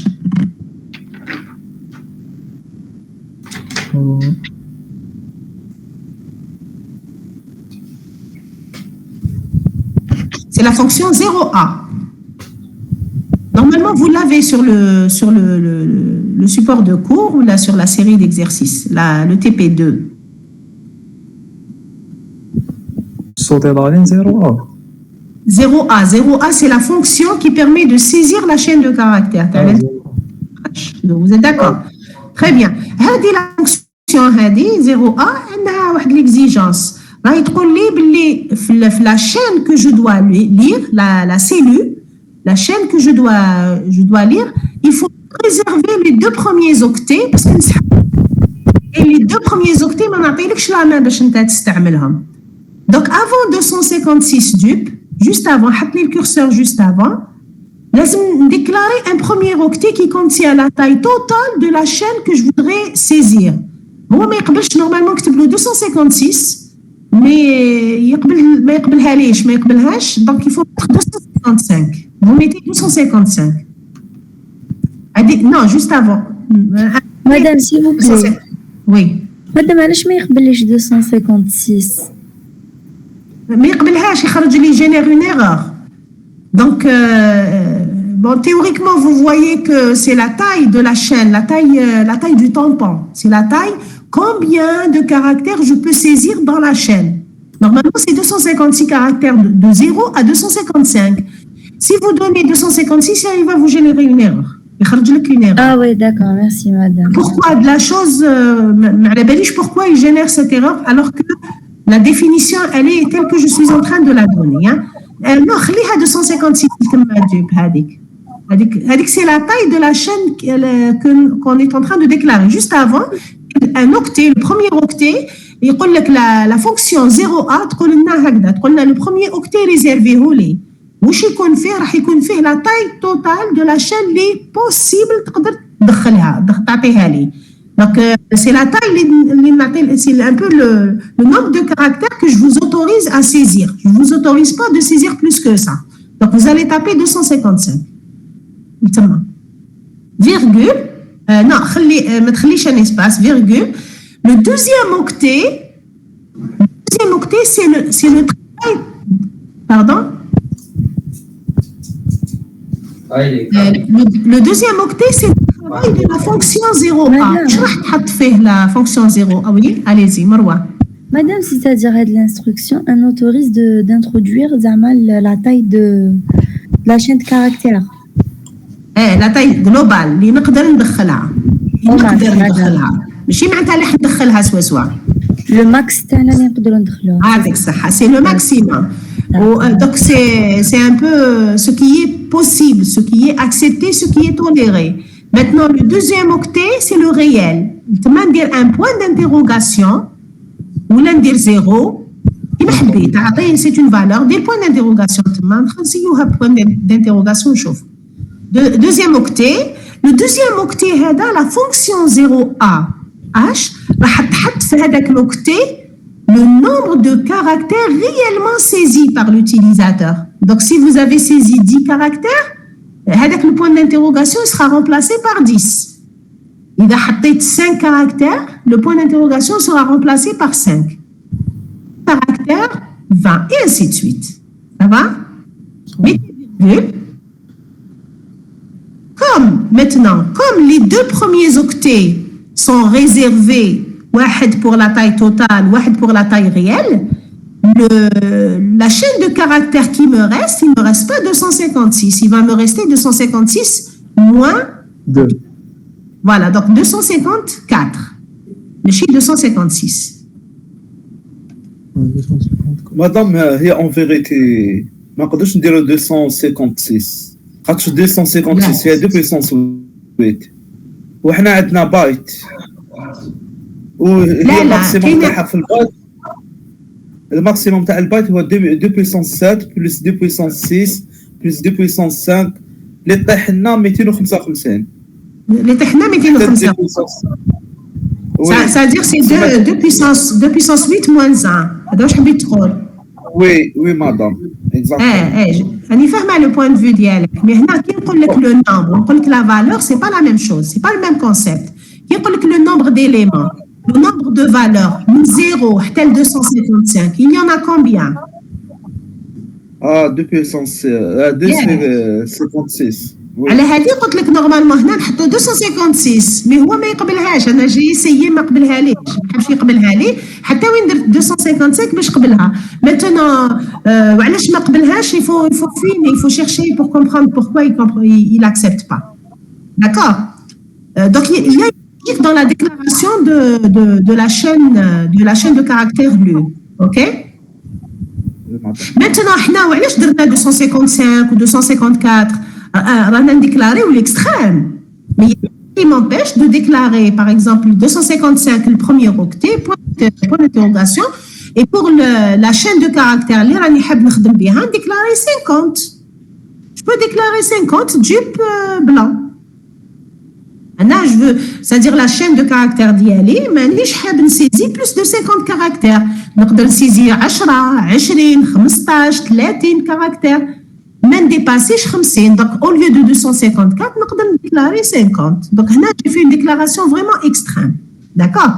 C'est la fonction 0A. Normalement, vous l'avez sur le support de cours ou là sur la série d'exercices, le TP2. Sauter dans la ligne 0A. 0A, c'est la fonction qui permet de saisir la chaîne de caractères. Vous êtes d'accord? Très bien. La fonction 0A, elle a une exigence. Il dit la chaîne que je dois lire, la cellule, la chaîne que je dois lire, il faut préserver les deux premiers octets parce que et les deux premiers octets ما نعطيلكش لا main باش انت تستعملهم. Donc avant 256 dup, juste avant, حط لي le curseur juste avant, لازم déclarer un premier octet qui contient la taille totale de la chaîne que je voudrais saisir. هو ما يقبلش normalement نكتب له 256 mais ما يقبلهاش donc il faut mettre 255. Vous mettez 255. Non, juste avant. Madame, s'il vous plaît. Oui. Madame, علاش ما يقبلش 256 ما يقبلهاش يخرج لي génère une erreur. Donc bon, théoriquement vous voyez que c'est la taille de la chaîne, la taille du tampon. C'est la taille combien de caractères je peux saisir dans la chaîne. Normalement, c'est 256 caractères de 0 à 255. Si vous donnez 256, il va vous générer une erreur. Ah oui, d'accord, merci madame. Pourquoi de la chose, pourquoi il génère cette erreur alors que la définition, elle est telle que je suis en train de la donner. Non, 256 c'est la taille de la chaîne qu'on est en train de déclarer. Juste avant, un octet, le premier octet, il dit que la fonction 0A, le premier octet réservé au lait. واش يكون فيه راح يكون فيه لا تاي توتال دو لا شين لي بوسيبل تقدر تدخلها تعطيها لي دونك سي لا تاي اللي نعطي سي ان بو لو nombre de caractères que je vous autorise à saisir. Je vous autorise pas de saisir plus que ça. Donc vous allez taper 255 تما virgule non ما تخليش un espace virgule. Le deuxième octet c'est le travail pardon. Le deuxième octet, c'est le travail de la fonction 0A. Je vais faire la fonction 0. Ah oui, allez-y, Marwa. Madame, c'est-à-dire l'instruction, on autorise d'introduire la taille de la chaîne de caractères. La taille globale, اللي نقدر ندخلها. ماشي معناتها اللي حندخلها سوا. Le max تاعنا اللي نقدروا ندخلوه. هذاك صح, c'est le maximum. Donc c'est un peu ce qui est possible, ce qui est accepté, ce qui est toléré. Maintenant, le deuxième octet, c'est le réel. On dire un point d'interrogation ou l'un dire 0. C'est une valeur. Des points d'interrogation. Point d'interrogation. Deuxième octet. Le deuxième octet, la fonction 0A H, راح تحط في هذاك l'octet le nombre de caractères réellement saisis par l'utilisateur. Donc, si vous avez saisi 10 caractères, avec le point d'interrogation sera remplacé par 10. Il a حطيت 5 caractères, le point d'interrogation sera remplacé par 5. Caractères, 20, et ainsi de suite. Ça va? Comme les deux premiers octets sont réservés, واحد pour la taille totale, واحد pour la taille réelle, la chaîne de caractères qui me reste, il ne me reste pas 256, il va me rester 256 moins 2. Voilà, donc 254. Le chiffre 256. Madame, en vérité, ما نقدرش نديرو 256 خاطش 256 هي 2 puissance 8 وحنا عندنا بايت وهي الماكسيموم تاعها في البايت الماكسيموم تاع البايت هو 2 puissance 7 plus 2 puissance 6 plus 2 puissance 5 اللي طيح لنا 255 اللي طيحنا 255 c'est-à-dire c'est 2 puissance 8 moins 1 هذا واش حبيت تقول Oui, madame. Exactement. أنا فاهمة le point de vue ديالك، mais هنا كي نقول لك le nombre ونقول لك la valeur, c'est pas la même chose, c'est pas le même concept. كي نقول لك le nombre d'éléments, le nombre de valeurs, من 0 حتى ل 255, il y en a combien? 2 puissance 256. على هذه قلت لك نورمالمون هنا نحطوا 256 مي هو ما يقبلهاش انا جاي سيي ما قبلها ليش ما حبش يقبلها لي حتى وين درت 255 باش قبلها ماتنا وعلاش ما قبلهاش il faut fouiner il faut chercher pour comprendre pourquoi il accepte pas d'accord donc il y a dans la déclaration de la chaîne de caractères lue OK maintenant احنا وعلاش درنا 255 و 254 رانا نديكلاريو l'extrême mais il m'empêche de déclarer par exemple 255 le premier octet point d'interrogation et pour la chaîne de caractères اللي راني حاب نخدم بها déclarer 50 je peux déclarer 50 jupe blanc انا je veux c'est-à-dire la chaîne de caractères ديالي مانيش حاب نسيزي plus de 50 caractères نقدر نسيزي 10 20 15 30 caractères ما نديباسيش 50 donc au lieu de 254 نقدر déclarer 50 donc هنا j'ai fait une déclaration vraiment extrême d'accord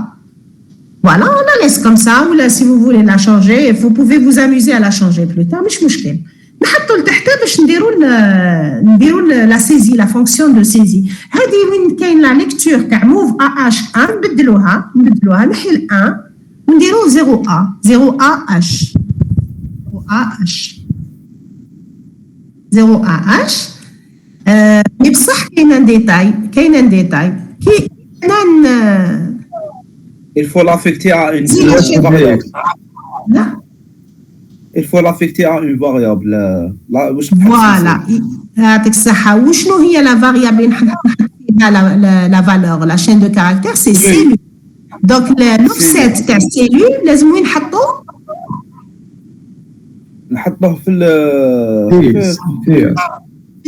voilà on la laisse comme ça ou là si vous voulez la changer vous pouvez vous amuser à la changer plus tard مش مشكل نحطوا لتحت باش نديروا la saisie la fonction de saisie هذه وين كاين la lecture تاع move AH1 نبدلوها نحي ال 1 ونديروا 0A 0AH 0AH mais بصح كاين ان ديتاي كي انا il faut l'affecter à une variable il faut l'affecter à une variable voilà يعطيك الصحة وشنو هي la variable اللي نحط فيها la valeur la chaîne de caractères c'est cellule donc l'offset تاع cellule لازم وين نحطوه نحطه في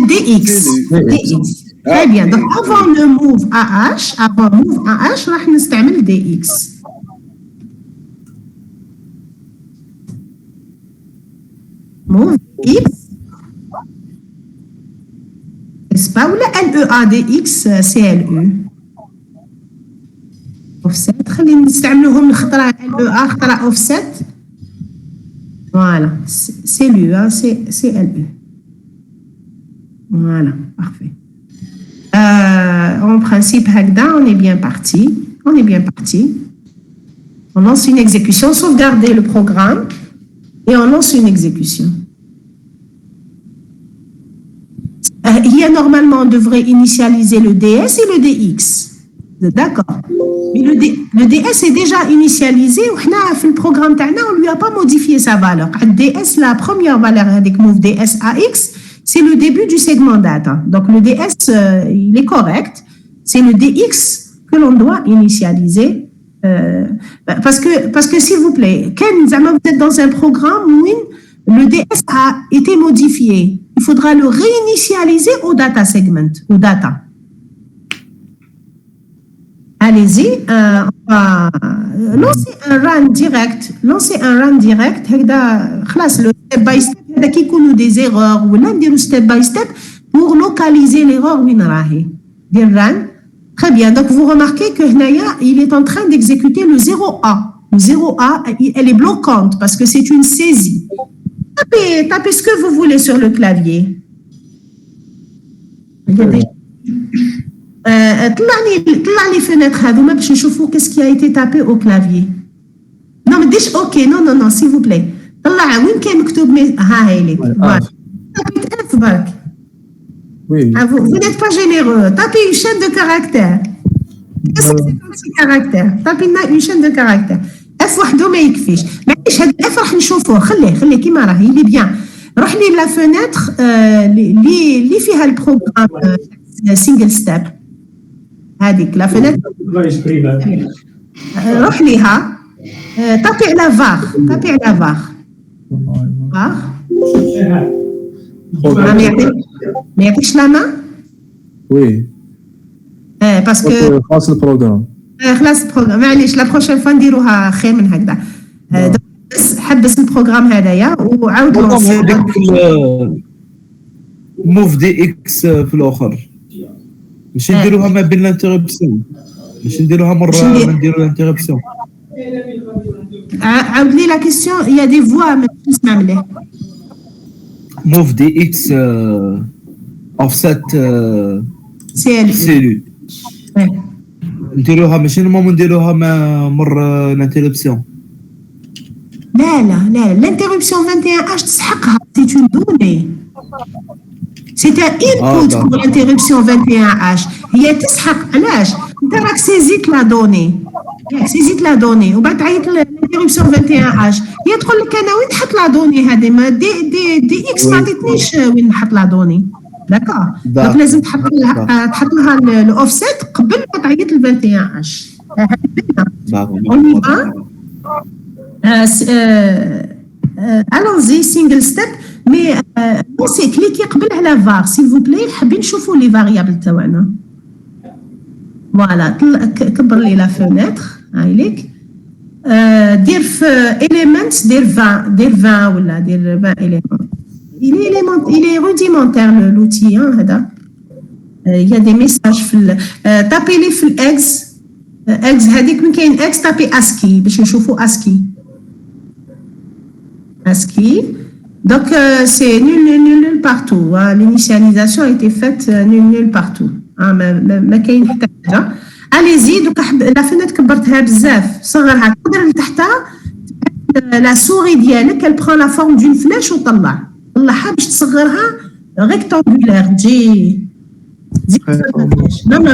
DX. Très bien. Donc, avant le move AH, راح نستعمل DX. Move X. N'est-ce pas? Ou la LEA DX CLE. Offset. خلينا نستعملوهم خطرة LEA خطرة offset. Voilà, c'est lui, hein, c'est LE. Voilà, parfait. En principe, Hagda, on est bien parti. On lance une exécution, sauvegarder le programme et on lance une exécution. Normalement, on devrait initialiser le DS et le DX. D'accord. Mais le DS est déjà initialisé. Le programme on ne lui a pas modifié sa valeur. Le DS, la première valeur avec move DS AX, c'est le début du segment data. Donc le DS, il est correct. C'est le DX que l'on doit initialiser. Parce que s'il vous plaît, quand vous êtes dans un programme où le DS a été modifié, il faudra le réinitialiser au data segment, au data. Allez-y, on va lancer un run direct. Lancer un run direct. هكذا خلاص le step by step هذا كيكونوا des erreurs ولا نديروا step by step pour localiser l'erreur وين راهي. دير run. Très bien. Donc vous remarquez que هنايا il est en train d'exécuter le 0A. Le 0A, elle est bloquante parce que c'est une saisie. Tapez ce que vous voulez sur le clavier. Regardez. طلع لي فينيتر هذوما باش نشوفوا qu'est-ce qui a été tapé au clavier. Non ما ديرش اوكي non s'il vous plaît. طلع وين كان مكتوب ها هي لك. Tapez F برك. Oui. Vous n'êtes pas généreux. Tapez une chaîne de caractères. Qu'est-ce que c'est comme ces caractères? Tapez une chaîne de caractères. F وحده ما يكفيش. معليش هاد F راح نشوفوه خليه كيما راهي اللي بيان. روح لي لا فينيتر اللي فيها البروغرام سينجل ستيب. هذيك لا فينيتر روح ليها طابي على فار ما يعطيكش لا مان وي باسكو خاص البروغرام خلاص البروغرام معليش لا بروشين فوا نديروها خير من هكذا حبس البروغرام هذايا وعاود موف دي اكس في الاخر ماشي نديروها ما بين الانتربسيون ماشي نديروها مره نديروا الانتربسيون عاود لي لا كيسيون يا دي فوا ما نسمع مليح موف دي اكس اوفست سيلو نديروها ماشي نورمالمون نديروها مره الانتربسيون لا l'interruption 21H تسحقها c'est une donnée c'est un input pour l'interruption 21H هي تسحق علاش انت راك سيزيت لا دوني وبعد تعيط l'interruption 21H هي تقول لك انا وين نحط لا دوني هذه ما دي اكس ما عطيتنيش وين نحط لا دوني داكور دونك لازم تحط لها الاوفست قبل ما تعيط ل 21H اون allons-y single step mais c'est cliquez قبل على var s'il vous plaît حابين نشوفوا لي فاريابل تاعنا فوالا كبر لي لا فينيتر هاي ليك دير في elements دير 20 ولا دير 20 éléments il est rudimentaire l'outil هذا il y a des messages في tapez لي في الاكس هذيك من كاين اكس تابي اسكي باش نشوفوا اسكي donc c'est nul partout l'initialisation a été faite nul partout ما كاين حتى حاجه allez-y دوك لا فينيتر كبرتها بزاف صغرها تقدر لتحتها لا سوري ديالك elle prend la forme d'une flèche وطلعها باش تصغرها rectangulaire تجي non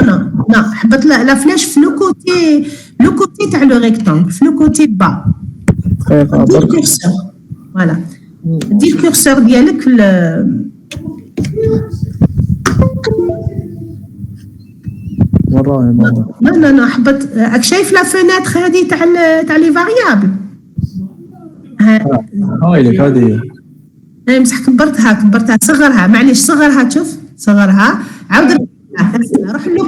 حبط la flèche في le côté تاع le rectangle في le côté bas دير كورسور فوالا دير كورسور ديالك لا حبط راك شايف لا فينيتر هذه تاع لي فاريابل هاي لك هذه بصح كبرتها صغرها معليش صغرها عاود روح لو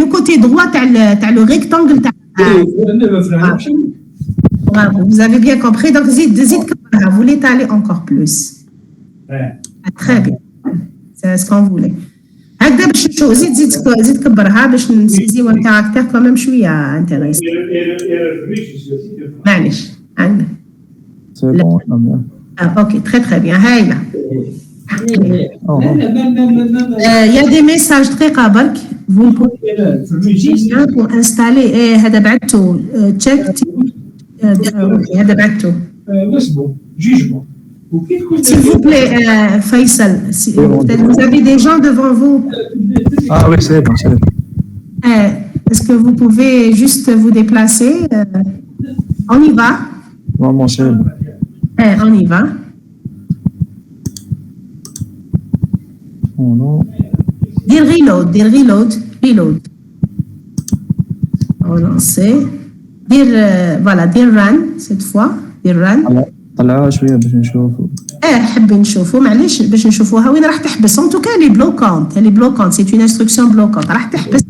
كوتي دروا تاع لو ريكتانجل تاع Bravo, vous avez bien compris. Donc, zid كبرها. Vous l'étalez encore plus. Très bien. C'est ce qu'on voulait. هكذا باش نشوف زيد كبرها باش نسيزيو الكاركتير كمان شويه انتريس. معليش عندنا. اوكي très bien هايله. Il y a des messages دقيقه برك. Vous pouvez pour installer هذا بعثته check هذا بعثته. S'il vous plaît, Faisal, vous avez des gens devant vous. Ah oui, c'est bon. Est-ce que vous pouvez juste vous déplacer? On y va. Maman, c'est bon. On y va. Oh non. Dire reload. Relancer. Dire run cette fois. Dire run. طلعوها شويه باش نشوفوا حب نشوفوا معليش باش نشوفوها وين راح تحبس ان توكا لي بلوكونت سي اون انستركسيون بلوكونت راح تحبس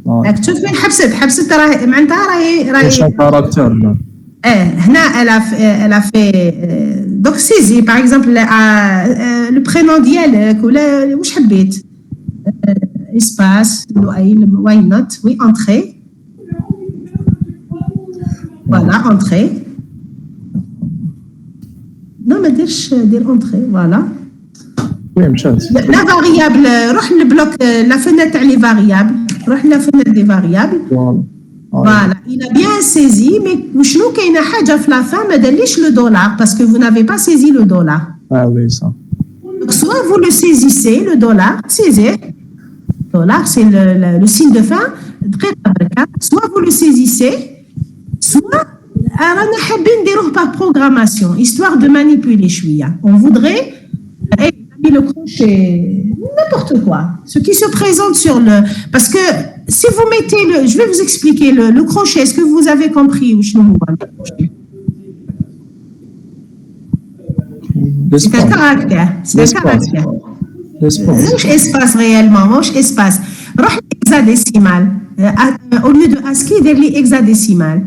راك تشوف وين حبست راه معناتها راهي شون كاركتر هنا elle a fait donc saisie par exemple le prénom ديالك ولا واش حبيت espace why not oui entrée voilà entrée non ما ديرش دير entrée voilà وين مشات la variable روح للبلوك la fenêtre تاع les variables روح la fenêtre des variables Voilà, il a bien saisi, mais شنو كاينه حاجه في la fin ما داليش le dollar parce que vous n'avez pas saisi le dollar. Ah oui, ça. Donc, soit vous le saisissez, le dollar, saisissez. Dollar, c'est le signe de fin. Soit vous le saisissez, soit رانا حابين نديروه par programmation, histoire de manipuler شويه. On voudrait le crochet, n'importe quoi. Ce qui se présente sur le... Parce que si vous mettez le... Je vais vous expliquer le crochet. Est-ce que vous avez compris où je le crochet? C'est un caractère. C'est un caractère. Moche espace réellement. Moche espace. Roh hexadécimal. Au lieu de ASCII, il y a hexadécimal.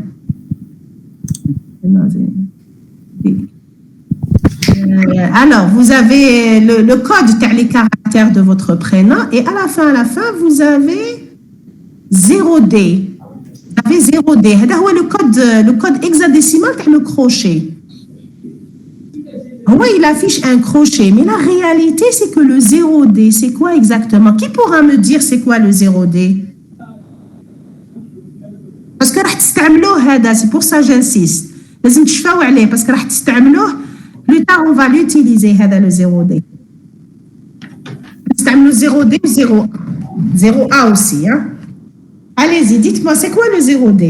Alors, vous avez le code les caractères de votre prénom et à la fin, vous avez 0D. Vous avez 0D. C'est le code hexadécimal pour le crochet. Oui, il affiche un crochet, mais la réalité, c'est que le 0D, c'est quoi exactement? Qui pourra me dire c'est quoi le 0D? Parce que c'est pour ça que j'insiste. لازم تشفاو عليه parce que راح تستعملوه plus tard on va l'utiliser هذا le 0D. نستعملوا 0D ou 0A aussi hein. Allez-y, dites-moi c'est quoi le 0D?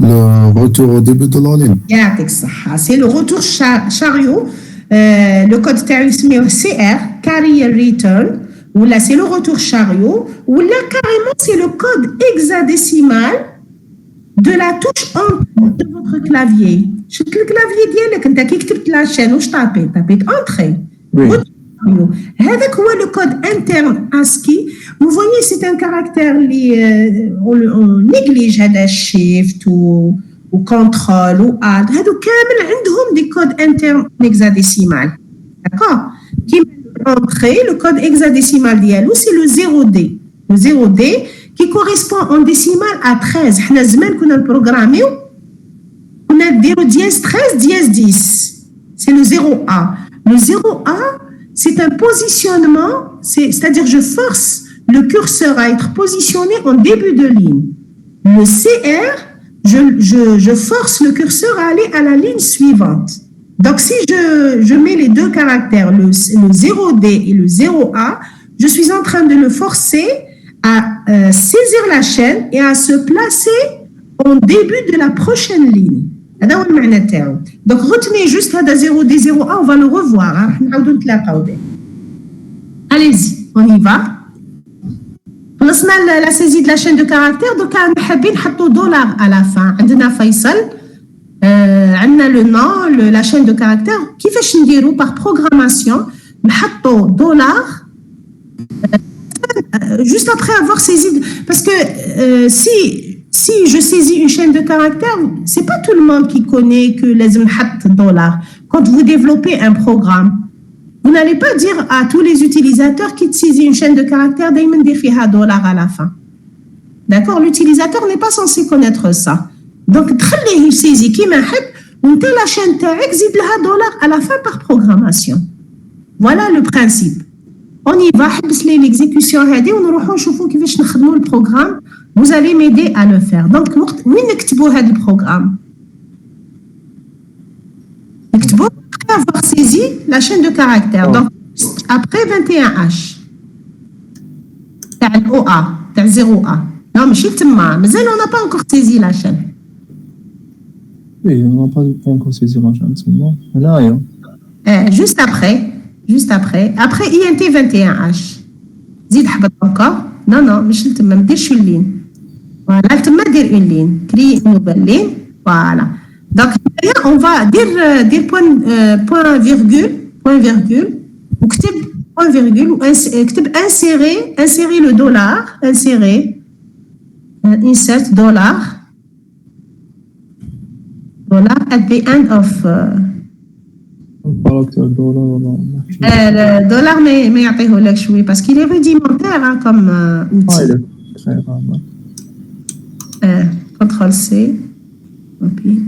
Le retour au début de la ligne. يعطيك الصحة. C'est le retour chariot. Le code تاعو يسميه CR carrier return ou là c'est le retour chariot ou là carrément c'est le code hexadécimal de la touche de votre clavier. شفت الكلافيي ديالك انت كي كتبت لاشين واش طابيت entrée. هذاك هو le code interne ASCII. Vous voyez c'est un caractère on néglige هذا shift ou contrôle ou alt. هادو كامل عندهم des codes internes hexadécimal. D'accord? Qui entrée le code hexadécimal ديالو c'est le 0D. Le 0D qui correspond en décimale à 13. حنا زمان كنا نبروغراميو كنا نديرو دياز 13 دياز 10. C'est le 0A. Le 0A, c'est un positionnement, c'est-à-dire je force le curseur à être positionné en début de ligne. Le CR, je force le curseur à aller à la ligne suivante. Donc si je mets les deux caractères, le 0D et le 0A, je suis en train de le forcer à saisir la chaîne et à se placer en début de la prochaine ligne. Donc retenez juste هذا 0D 0A, on va le revoir. Allez-y, on y va. خلصنا la saisie de la chaîne de caractères. Donc حابين نحطوا دولار à la fin. عندنا فيصل عندنا le nom, la chaîne de caractères. كيفاش نديروا par programmation نحطوا دولار juste après avoir saisi, parce que si je saisis une chaîne de caractères, c'est pas tout le monde qui connaît que les $. Quand vous développez un programme, vous n'allez pas dire à tous les utilisateurs qui saisissent une chaîne de caractères دايما ندير فيها $. à la fin. D'accord? L'utilisateur n'est pas censé connaître ça. Donc تخليه يسيزي كيما حب وانت la chaîne تاعك زيد لها $. à la fin par programmation. Voilà le principe. On y va, حبس لي l'exécution هذه ونروحوا نشوفوا كيفاش نخدموا البروغرام. Vous allez m'aider à le faire. Donc وين نكتبوا هذا البروغرام؟ نكتبوا après avoir saisi la chaîne de caractères. Donc après 21H تاع OA تاع 0A. Non ماشي تما مازال on n'a pas encore saisi la chaîne. Oui, on n'a pas encore saisi la chaîne, c'est bon. Là, juste après. Après INT 21H. زيد حبط encore. Non, مش تما ما ديرش اللين. Voilà, تما دير une ligne. Créer une nouvelle ligne. Voilà. Donc on va dire point virgule وكتب point virgule وكتب insérer le dollar, insérer insert dollar at the end of كاركتر دولار ولا le dollar ما يعطيهولكش شوي parce qu'il est rudimentaire hein, comme outil. CTRL C. Copie.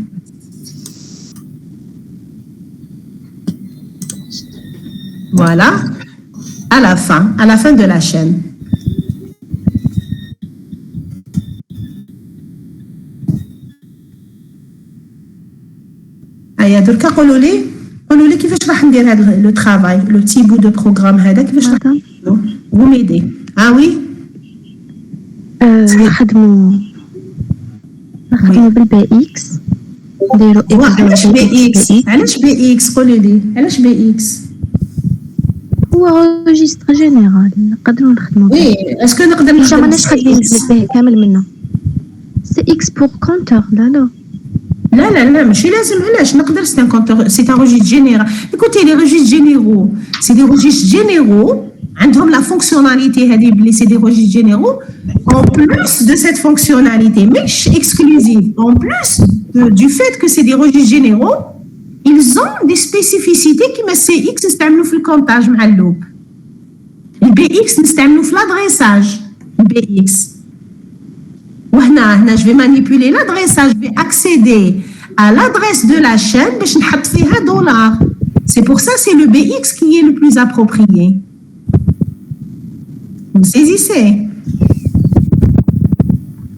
Voilà. À la fin de la chaîne. هيا دركا قولوا لي كيفاش راح ندير هذا لو ترافاي لو بتي بو دو بروغرام هذا كيفاش راح نديرو vous m'aidez وي نخدموا بالبي اكس نديرو علاش بي اكس قولوا لي علاش بي اكس هو ريجستر جينيرال نقدروا نخدموا وي اسكو نقدر ما نخدم ماناش خادمين به كامل منه سي اكس بور كونتور لا ماشي لازم علاش نقدر سي ان كونتور سي ان registre général écoutez les registres généraux c'est des registres généraux عندهم la fonctionnalité هذه بلي c'est des registres généraux en plus de cette fonctionnalité مش exclusive en plus du fait que c'est des registres généraux ils ont des spécificités كيما السي اكس نستعملوا في الكونتاج مع اللوب البي اكس نستعملوا في l'adressage البي اكس وهنا je vais manipuler l'adressage je vais accéder à l'adresse de la chaîne باش نحط فيها دولار c'est pour ça c'est le BX qui est le plus approprié vous saisissez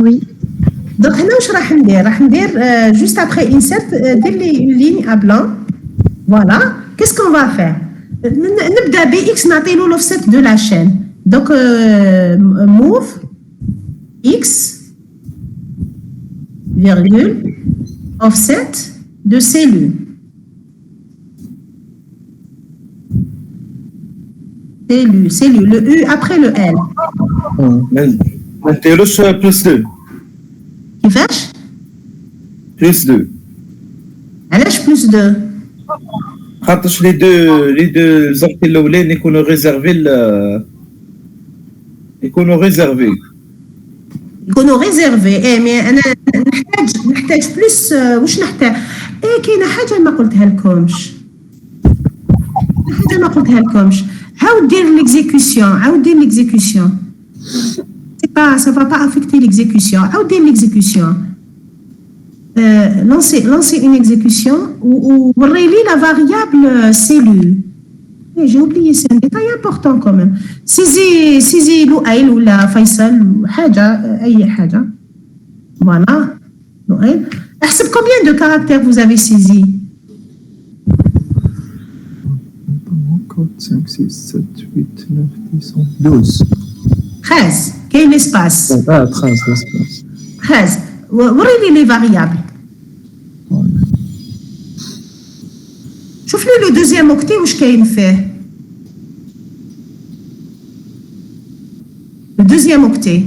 oui donc هنا واش راح ندير juste après insert دير لي une ligne à blanc voilà qu'est-ce qu'on va faire نبدا BX نعطيلو l'offset de la chaîne donc move X virgule offset de cellule. Cellule, le U après le L. ما نديروش بلس 2 كيفاش؟ بلس 2 علاش بلس 2 خاطرش لي دو زوقت الاولين يكونوا ريزيرفي يكونوا ريزيرفي مي انا نحتاج بلس واش نحتاج كاينه حاجه ما قلتها لكمش عاود دير ليكزيكسيون ça va pas affecter l'exécution عاود دير l'exécution lancer une exécution ou وريلي la variable cellule j'ai oublié c'est un détail important quand même سيزي لؤيل ولا فيصل حاجه اي حاجه voilà لؤيل احسب combien de caractères vous avez saisi 4 5 6 7 8 9 10 12 13 كاين l'espace 13 l'espace 13 وريني les variables شوف لي le deuxième octet واش كاين فيه le deuxième octet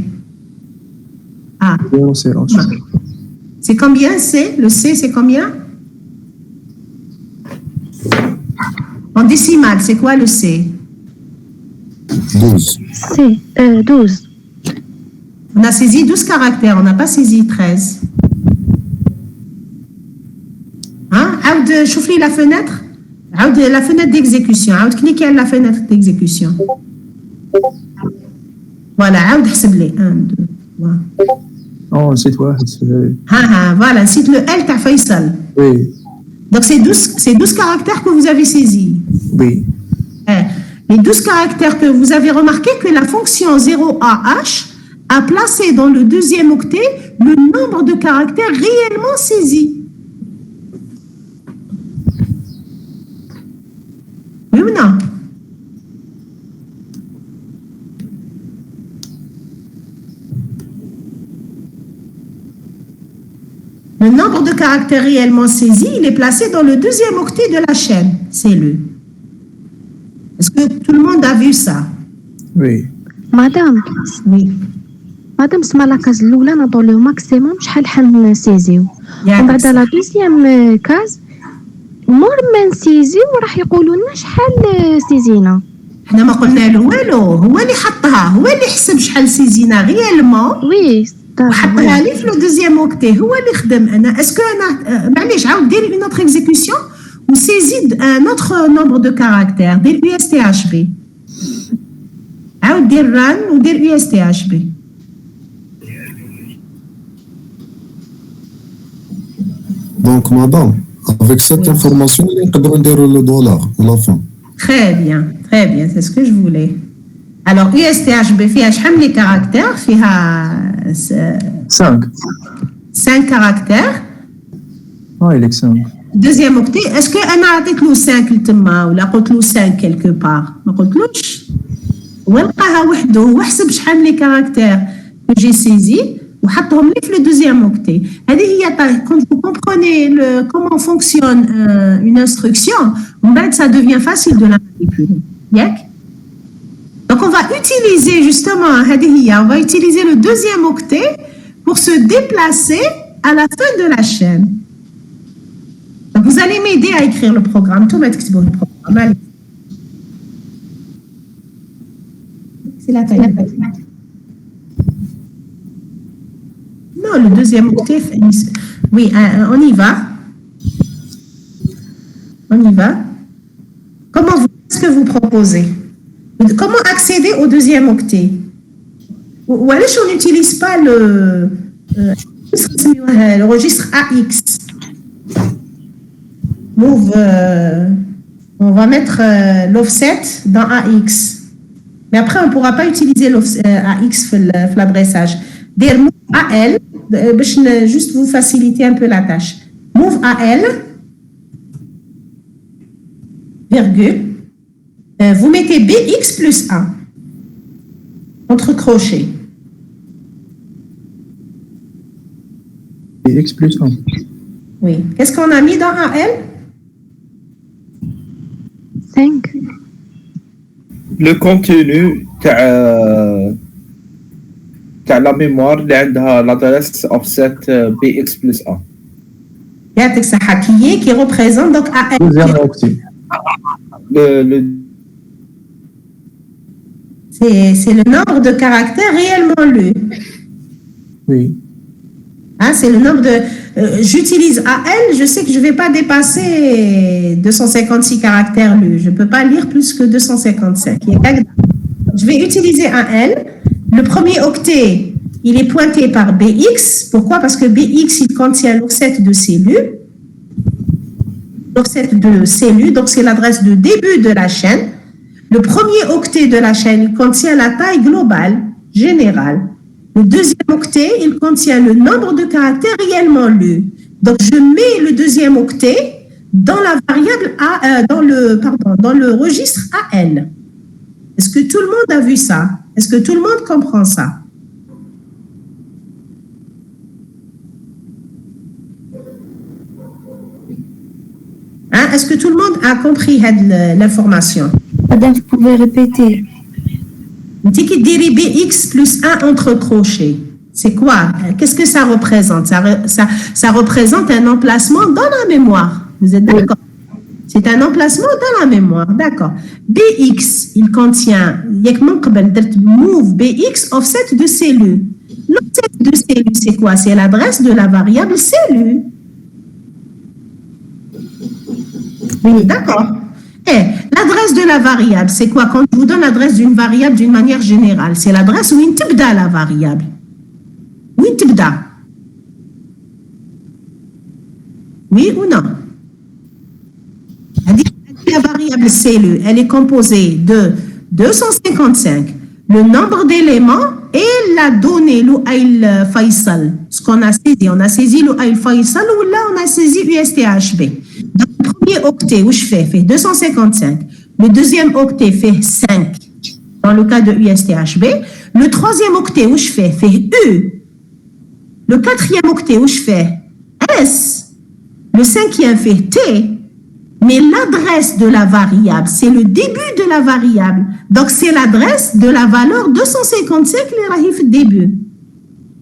c'est combien le C c'est combien en décimale c'est quoi le C 12 c'est 12 on a saisi 12 caractères on n'a pas saisi 13 عاود شوف لي la fenêtre عاود la fenêtre d'exécution عاود كليكي على la fenêtre d'exécution voilà عاود حسب لي 1 2 3 نسيت واحد voilà نسيت le L تاع فيصل oui donc c'est 12 caractères que vous avez saisis oui les 12 caractères que vous avez remarqué que la fonction 0AH a placé dans le deuxième octet le nombre de caractères réellement saisis. Oui ou non? Le nombre de caractères réellement saisis, il est placé dans le deuxième octet de la chaîne. C'est le. Est-ce que tout le monde a vu ça? Oui. Madame. Oui. مادام سما لاكاز الاولى نعطوا له ماكسيموم شحال حنسيزيو ومن بعد لا دوزيام كاز مور ما نسيزيو راح يقولوا لنا شحال سيزينا حنا ما قلنا له والو هو اللي حطها هو اللي حسب شحال سيزينا ريالمون وي وحطها لي في لو دوزيام اوكتي هو اللي خدم انا اسكو انا معليش عاود ديري اون اوتر اكزيكسيون وسيزي ان اوتر نومبر دو كاركتير دير يو اس تي اش بي عاود دير ران ودير يو اس تي اش بي دونك مدام avec cette information نقدروا نديروا لو دولار ولا فين. Très bien, c'est ce que je voulais. Alors, USTHB فيها شحال لي كاركتير فيها 5 كاركتير. il est 5. Deuxième octet, est-ce que أنا عطيت له 5 لتما ولا قلت له 5 quelque part؟ ما قلتلوش. ولقاها وحده وحسب شحال لي كاركتير que j'ai saisi وحطهم لي في le deuxième octet. هذه هي quand vous comprenez comment fonctionne une instruction, ça devient facile de la manipuler. ياك؟ Donc on va utiliser justement on va utiliser le deuxième octet pour se déplacer à la fin de la chaîne. Donc vous allez m'aider à écrire le programme. Tout mettre le programme. Allez. C'est la taille. Non, le deuxième octet. Oui, on y va. On y va. Qu'est-ce que vous proposez? Comment accéder au deuxième octet? Ou alors on n'utilise pas le registre AX. Move, on va mettre l'offset dans AX. Mais après, on ne pourra pas utiliser AX pour l'adressage. Dire move AL, juste vous faciliter un peu la tâche. Move AL, virgule. Vous mettez BX plus 1 entre crochets. BX plus 1. Oui. Qu'est-ce qu'on a mis dans AL? 5. Le contenu تاع la mémoire اللي عندها l'adresse offset BX plus 1. يعطيك صحة qui représente donc AL. Deuxième octet. C'est le nombre de caractères réellement lus. Oui. Hein, c'est le nombre de... j'utilise AL, je sais que je ne vais pas dépasser 256 caractères lus. Je ne peux pas lire plus que 255. Je vais utiliser AL. Le premier octet, il est pointé par BX. Pourquoi? Parce que BX, il contient l'offset de CELU. L'offset de CELU, donc c'est l'adresse de début de la chaîne. Le premier octet de la chaîne, il contient la taille globale, générale. Le deuxième octet, il contient le nombre de caractères réellement lus. Donc, je mets le deuxième octet dans la variable dans le registre AL. Est-ce que tout le monde a vu ça? Est-ce que tout le monde comprend ça? Hein? Est-ce que tout le monde a compris l'information? Madame, vous pouvez répéter. BX plus 1 entre crochets. C'est quoi? Qu'est-ce que ça représente? Ça représente un emplacement dans la mémoire. Vous êtes d'accord? C'est un emplacement dans la mémoire. D'accord. BX, il contient move BX offset de CELU. L'offset de CELU, c'est quoi? C'est l'adresse de la variable CELU. Oui, d'accord. L'adresse de la variable, c'est quoi? Quand je vous donne l'adresse d'une variable d'une manière générale, c'est l'adresse où il tibda la variable. Où il tibda? Oui ou non? La variable CELU, elle est composée de 255, le nombre d'éléments et la donnée, l'Ouail Faisal. Ce qu'on a saisi, on a saisi l'Ouail Faisal ou là on a saisi USTHB. Donc, le premier octet, où je fais 255. Le deuxième octet fait 5 dans le cas de USTHB. Le troisième octet, où je fais U. Le quatrième octet, où je fais S. Le cinquième fait T. Mais l'adresse de la variable, c'est le début de la variable. Donc, c'est l'adresse de la valeur 255 les rahif début.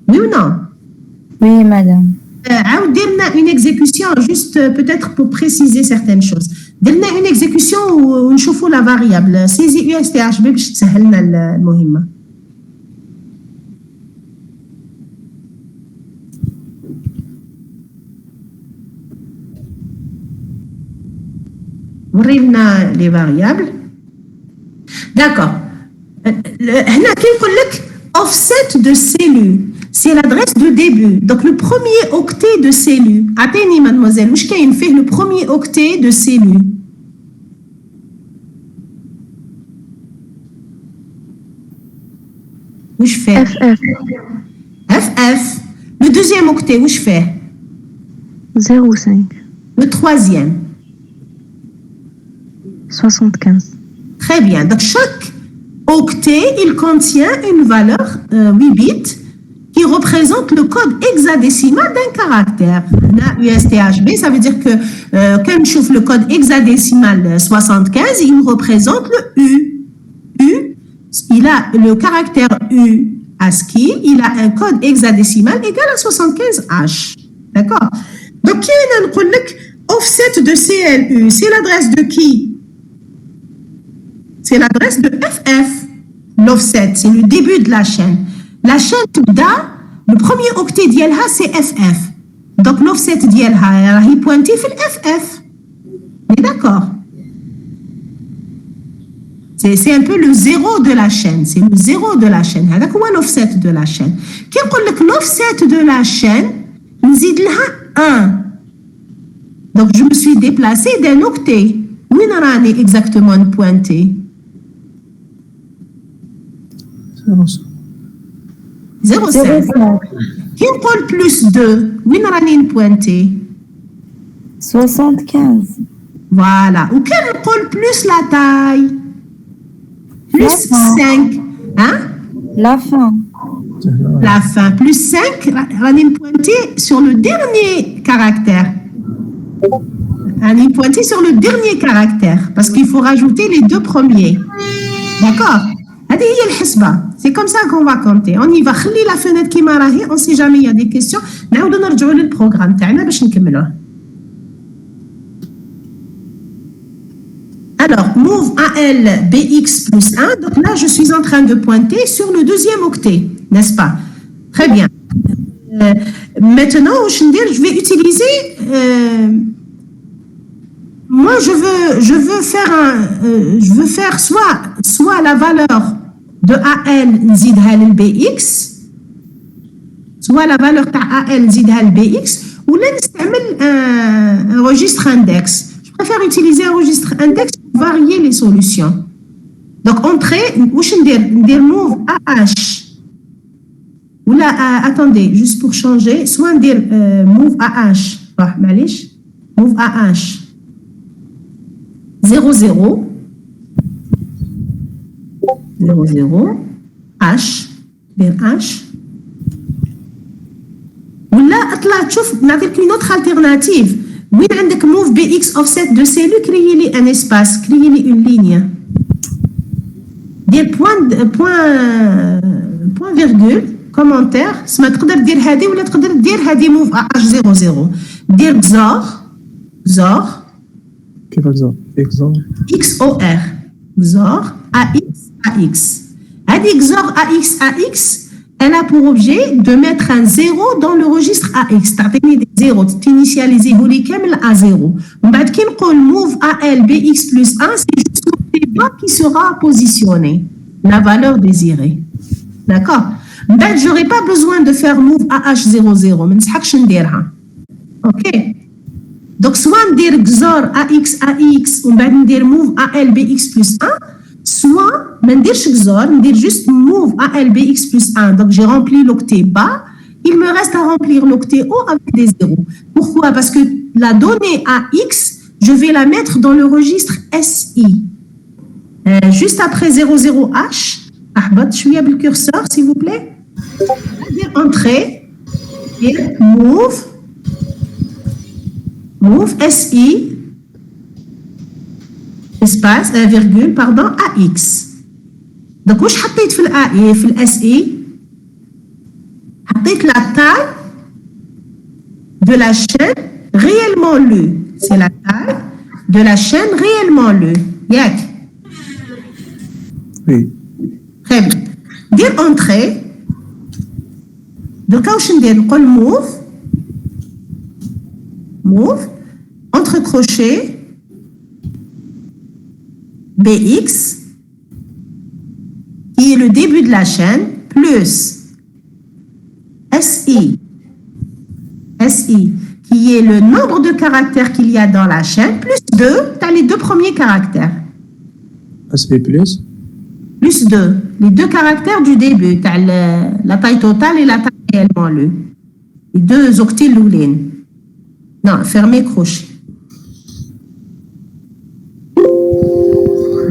Oui ou non? Oui, madame. Une exécution, juste peut-être pour préciser certaines choses. Une exécution où on chauffe la variable. Saisis USTHB, باش تسهلنا المهمة. ورينا les variables. D'accord. هنا كي نقول لك offset de cellule, c'est l'adresse de début. Donc le premier octet de cellule. عطيني mademoiselle, واش كاين فيه le premier octet de cellule? واش فيه؟ FF. Le deuxième octet, واش فيه؟ 0,5. Le troisième. 75. Très bien. Donc, chaque octet, il contient une valeur 8 bits qui représente le code hexadécimal d'un caractère. USTHB, ça veut dire que quand je chauffe le code hexadécimal 75, il représente le U. U, il a le caractère U ASCII, il a un code hexadécimal égal à 75H. D'accord? Donc, qui est dans le offset de CLU? C'est l'adresse de qui? C'est l'adresse de FF. L'offset, c'est le début de la chaîne. La chaîne تبدا, le premier octet ديالها c'est FF. Donc l'offset ديالها راهي pointé في FF. On est d'accord? C'est un peu le zéro de la chaîne. C'est le zéro de la chaîne. هذاك هو l'offset de la chaîne. كي نقول لك l'offset de la chaîne, نزيد لها 1. Donc je me suis déplacée d'un octet. وين راني exactement pointé? 0,5. Qui نقول plus 2, وين راني pointé? 75. Voilà. Ou كان نقول plus la taille? Plus 5. Hein? La fin. La fin. Plus 5, rani pointé sur le dernier caractère. Rani pointé sur le dernier caractère. Parce qu'il faut rajouter les deux premiers. D'accord? C'est comme ça qu'on va compter. On y va. خلي la fenêtre qui m'a rahi. On ne sait jamais, il y a des questions. نعاودو نرجعوا للبروغرام تاعنا باش نكملوه. Alors, move AL BX plus 1. Donc là, je suis en train de pointer sur le deuxième octet, n'est-ce pas? Très bien. Maintenant, je vais utiliser... moi, je veux faire soit la valeur de AL نزيدها للBX, soit la valeur de AL نزيدها للBX, ou là, نستعمل un registre index. Je préfère utiliser un registre index pour varier les solutions. Donc, entrée, واش ندير move AH. Ou là, attendez, juste pour changer, soit ندير move AH. معليش. Move AH. 0, 0. 0, 0. H. ندير H. ولا اطلع تشوف نعطيك une autre alternative. وين عندك move BX offset de cellule, créez لي un espace, créez لي une ligne. دير point virgule commentaire. سما تقدر دير هذه ولا تقدر دير هذه move AH 0 0. دير XOR. كيف XOR؟ XOR. XOR AX. هذه XOR AX, elle a pour objet de mettre un 0 dans le registre AX. تعطيني des 0, t'initialiser لي كامل à 0. ومن بعد كي نقول move AL BX plus 1, c'est juste le bas qui sera positionné, la valeur désirée. D'accord? من بعد j'aurai pas besoin de faire move AH 0 0, ما نسحقش نديرها. OK? Donc soit ندير XOR AX ومن بعد ندير move AL BX plus 1, soit ما نديرش XOR, ندير juste move AL BX plus 1. Donc j'ai rempli l'octet bas, il me reste à remplir l'octet haut avec des zéros. Pourquoi? Parce que la donnée AX, je vais la mettre dans le registre SI. Juste après 00H, أحبط شوية بالcurseur s'il vous plaît. Entrée et move SI espace virgule pardon AX. Donc واش حطيت في الA في الSI؟ حطيت la taille de la chaîne réellement lue. C'est la taille de la chaîne réellement lue. ياك؟ Oui. Très bien. دير entrée. Donc واش ندير؟ نقول move entre crochets BX, qui est le début de la chaîne, plus SI, qui est le nombre de caractères qu'il y a dans la chaîne, plus 2, tu as les deux premiers caractères. SI plus Plus 2, les deux caractères du début, tu as la taille totale et la taille réellement lue. Les deux octets loulines. Non, fermez crochet.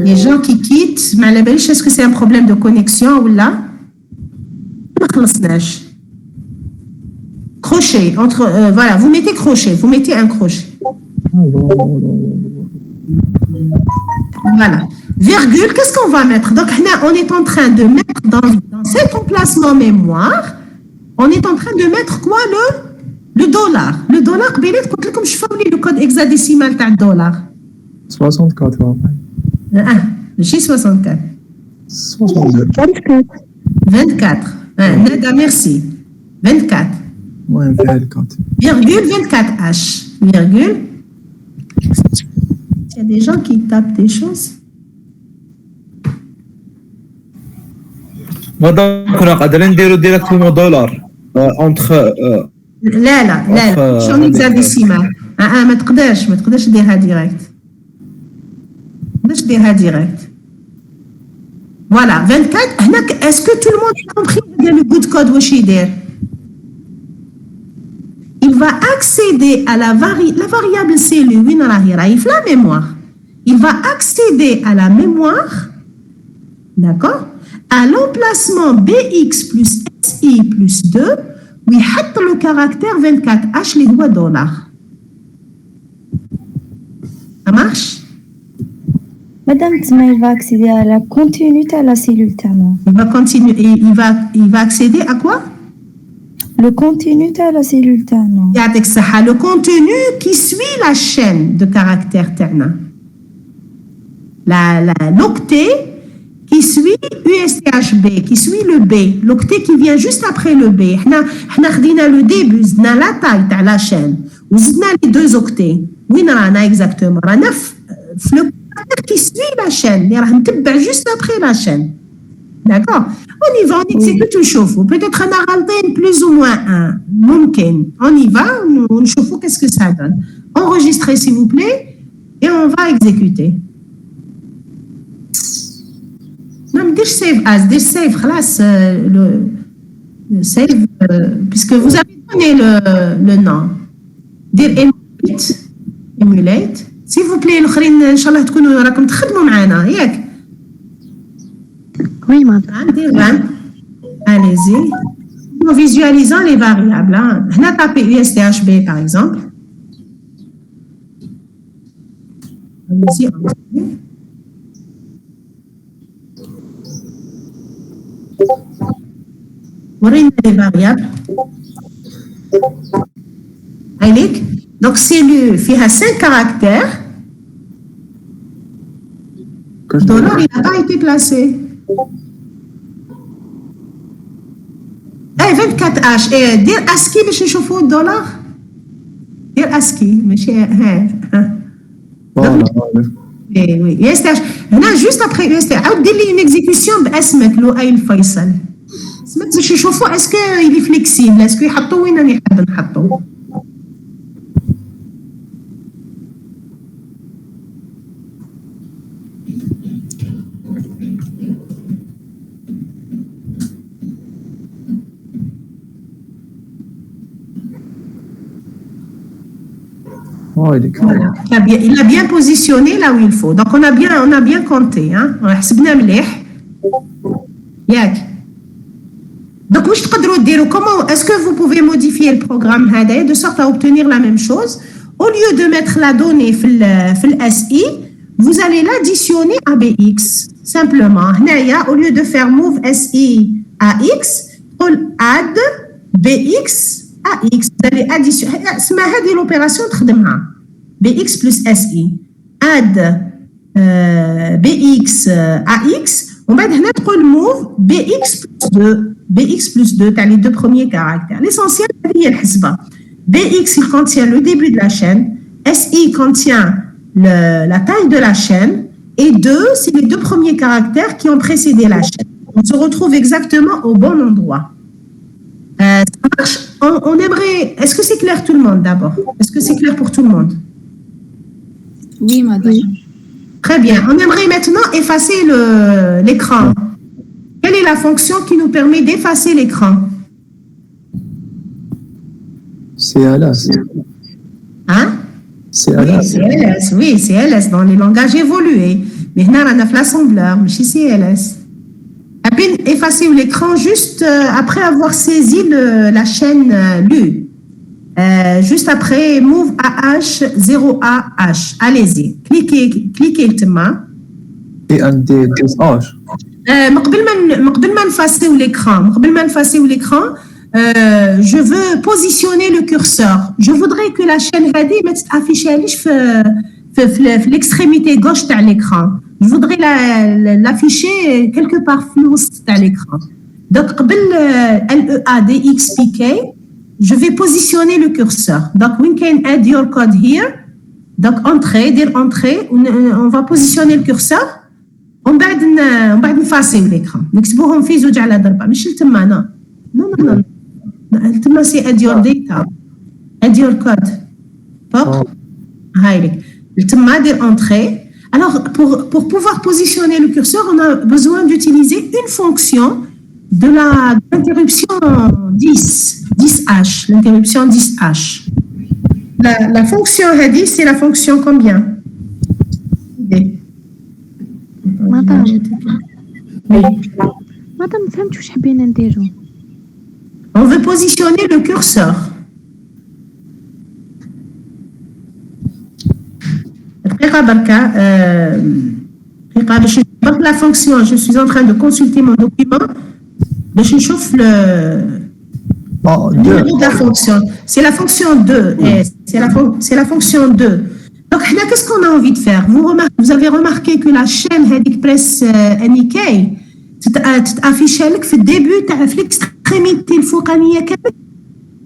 Les gens qui quittent, est-ce que c'est un problème de connexion ou là? Crochet, voilà, vous mettez crochet, vous mettez un crochet. Voilà. Virgule, qu'est-ce qu'on va mettre? Donc, on est en train de mettre dans cet emplacement mémoire, on est en train de mettre quoi? Le dollar. Le dollar, comme je fais le code hexadécimal de dollar. 64 J'ai 64. 62 24. Nada, merci. 24. Ouais, 24. Virgule 24H. Virgule. Il y a des gens qui tapent des choses. Madame, on a directement dollar entre. لا شلون hexadécimal ما تقدرش ديرها ديريكت voilà 24 هناك est-ce que tout le monde a compris le bout de code واش يدير il va accéder à la variable cellule وين راهي في la mémoire il va accéder à la mémoire d'accord à l'emplacement BX plus SI plus 2 ويحط le caractère 24H اللي هو $. Ça marche? Madame Tsma, il va accéder à la contenu de la cellule terne. Il va continuer, il va accéder à quoi? Le contenu de la cellule terne. Le contenu qui suit la chaîne de caractères terne. L'octet qui suit USTHB, qui suit le B, l'octet qui vient juste après le B. On a le début, on a la taille de la chaîne, on a les deux octets. Oui, on a exactement. On a le caractère qui suit la chaîne, on a juste après la chaîne. D'accord? On y va, on exécute le chauffe. Peut-être on a râlé plus ou moins un. On y va, on chauffe, qu'est-ce que ça donne? Enregistrez s'il vous plaît et on va exécuter. Non, dis save as, dis save, خلاص, le save, puisque vous avez donné le nom. Dire emulate. S'il vous plaît, الآخرين إن شاء الله تكونوا راكم تخدموا معنا, ياك? Oui, madame. Allez-y. En visualisant les variables, hein. On a tapé USTHB par exemple. Allez-y. ورينا les variables. Aïlik. Donc, cellule فيها 5 caractères. $, il n'a pas été placé. اي 24H. دير ASCII باش نشوفوا $. دير ASCII ماشي ها. Oui, USTH. هنا juste après USTH. عاود دير لي une exécution باسمك لؤي الفيصل. اسمك باش نشوفوا اسكو il est flexible, اسكو يحطوا وين راني حاب نحطوا. Voilà. Il a bien positionné là où il faut. Donc on a bien compté, hein. حسبنا مليح. ياك. Donc واش تقدروا ديروا comment est-ce que vous pouvez modifier le programme هذا de sorte à obtenir la même chose au lieu de mettre la donnée في ال SI, vous allez l'additionner à BX simplement. هنايا au lieu de faire move SI à X, قول add BX à X. Vous allez additionner. اسمها هذه l'opération تخدمها. BX plus SI. Add BX à X. On va هنا تقول move BX plus 2. BX plus 2, tu as les deux premiers caractères. L'essentiel, c'est الحسبة. BX, il contient le début de la chaîne. SI contient la taille de la chaîne. et 2, c'est les 2 premiers caractères qui ont précédé la chaîne. On se retrouve exactement au bon endroit. Ça marche. On aimerait... Est-ce que c'est clair tout le monde d'abord? Est-ce que c'est clair pour tout le monde? Oui, madame. Très bien. On aimerait maintenant effacer l'écran. Quelle est la fonction qui nous permet d'effacer l'écran? CLS. Hein? CLS. Oui, CLS dans les langages évolués. Mais là, on a fait l'assembleur, mais chez CLS. À peine effacer l'écran juste après avoir saisi la chaîne lue. Juste après move AH 0AH. Allez-y, cliquez le main. Et un DSH. قبل ما نفاسيو l'écran, je veux positionner le curseur. Je voudrais que la chaîne هذه ما تتافيشاليش في l'extrémité gauche تاع l'écran. Je voudrais l'afficher quelque part في الوسط تاع l'écran. Donc قبل LEADXPK, je vais positionner le curseur. Donc when can add your code here. Donc entrée, on va positionner le curseur. ومن بعد نفاسيو l'écran. نكتبوهم في زوج على ضربة مش لتما non. تما c'est add your data, add your code. Hop. هايلك. تما دير entrée. Alors pour pouvoir positionner le curseur, on a besoin d'utiliser une fonction de l'interruption 10H, l'interruption 10H. La fonction هذه c'est la fonction combien? مادام فهمت واش حبينا نديرو. On veut positionner le curseur. La fonction, je suis en train de consulter mon document. Je chauffe le numéro de la fonction. C'est la fonction 2. C'est la fonction 2. Donc, qu'est-ce qu'on a envie de faire? Vous avez remarqué que la chaîne Hedik Press NIK affiche في الديبut في l'extrémité الفوقانية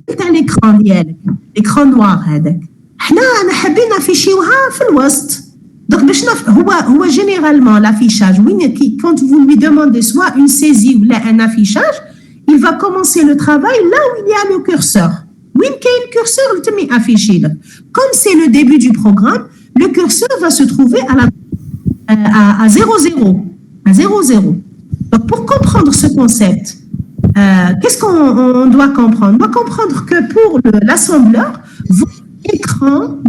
تاع l'écran ديالك. l'écran noir هذاك. أنا حابين نافيشيوها في الوسط. Donc باش هو généralement l'affichage quand vous lui demandez soit une saisie ou un affichage, il va commencer le travail là où il y a le curseur. وين كاين الكورسور اللي تمي افيشي لك. Comme c'est le début du programme, le curseur va se trouver à 0,0. À 0,0. Donc pour comprendre ce concept, qu'est-ce qu'on doit comprendre? On doit comprendre que pour l'assembleur,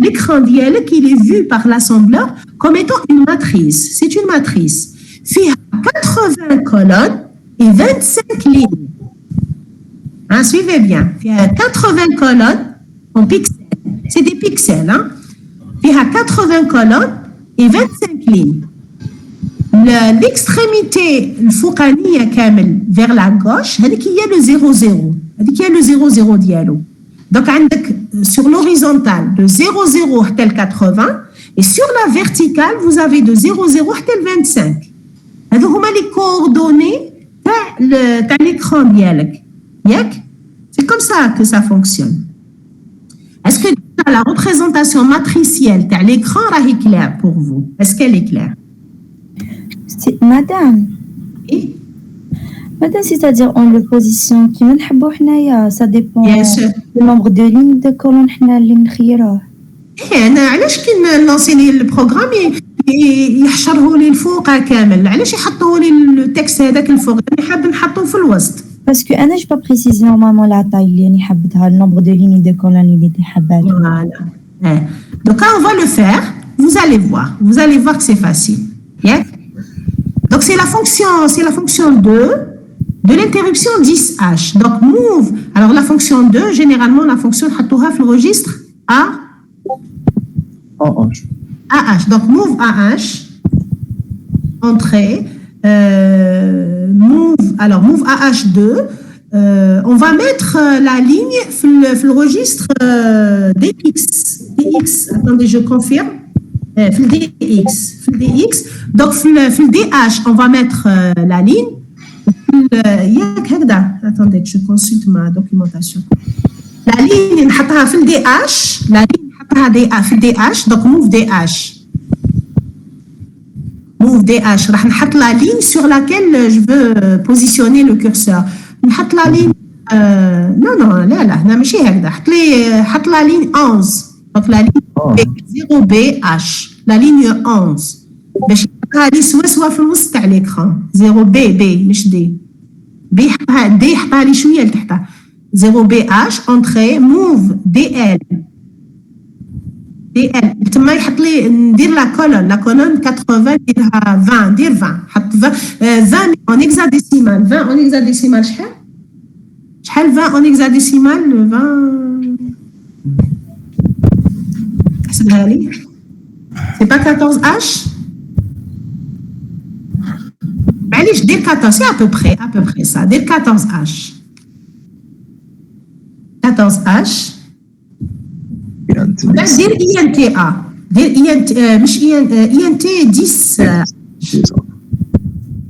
l'écran d'IELEC, il est vu par l'assembleur comme étant une matrice. C'est une matrice. فيها 80 colonnes et 25 lignes. Hein, suivez bien. Il y a 80 colonnes en pixels. C'est des pixels. Hein? Il y a 80 colonnes et 25 lignes. L'extrémité الفوقانية كامل vers la gauche, هذيك هي le 0,0. هذيك هي le 0,0 ديالو. Donc عندك sur l'horizontale de 0,0 حتى ل 80 et sur la verticale vous avez de 0,0 حتى ل 25. هذو هما les coordonnées تاع l'écran ديالك. C'est comme ça que ça fonctionne. Est-ce que la représentation matricielle de l'écran est claire pour vous? Est-ce qu'elle est claire? Madame. Oui. Madame, c'est-à-dire on le positionne qui ça dépend du nombre de lignes de colonnes اللي نخيروه. أنا علاش كي نلونسيني البروغرام يحشره لي الفوق كامل؟ علاش يحطوه لي التكست هذاك الفوق؟ أنا حاب نحطوه في الوسط. Parce que أنا je pas préciser normalement la taille اللي أنا حبتها, le nombre de lignes de colonnes اللي حبتها. Voilà. Donc quand on va le faire, vous allez voir que c'est facile. Yeah? Donc c'est la fonction 2 de l'interruption 10H. Donc move. Alors la fonction 2, généralement la fonction حطوها في registre AH. Donc move AH, entrée. Move AH2, on va mettre la ligne dans le registre DX. Attendez, je confirme. DX. Donc, dans le DH, on va mettre la ligne. Attendez, je consulte ma documentation. La ligne, نحطها في DH. La ligne, نحطها في DH. Donc, move DH. move DH راح نحط la ligne sur laquelle je veux positionner le curseur. نحط la ligne non لا هنا ماشي هكذا. حط la ligne 11. حط la ligne 0BH. La ligne 11 باش يحطها لي سوا في الوسط تاع l'écran. 0B مش D. B حطها D حطها لي شويه لتحتها. 0BH entrée move DL. DL تما يحط لي ندير لا كولون 80 نديرها 20 ندير 20 حط 20 en hexadécimal 20 en hexadécimal شحال 20 en hexadécimal 20 حسبها لي c'est pas 14H معليش دير 14 c'est à peu près ça دير 14H 14H لا دير INTA دير INT مش INT 10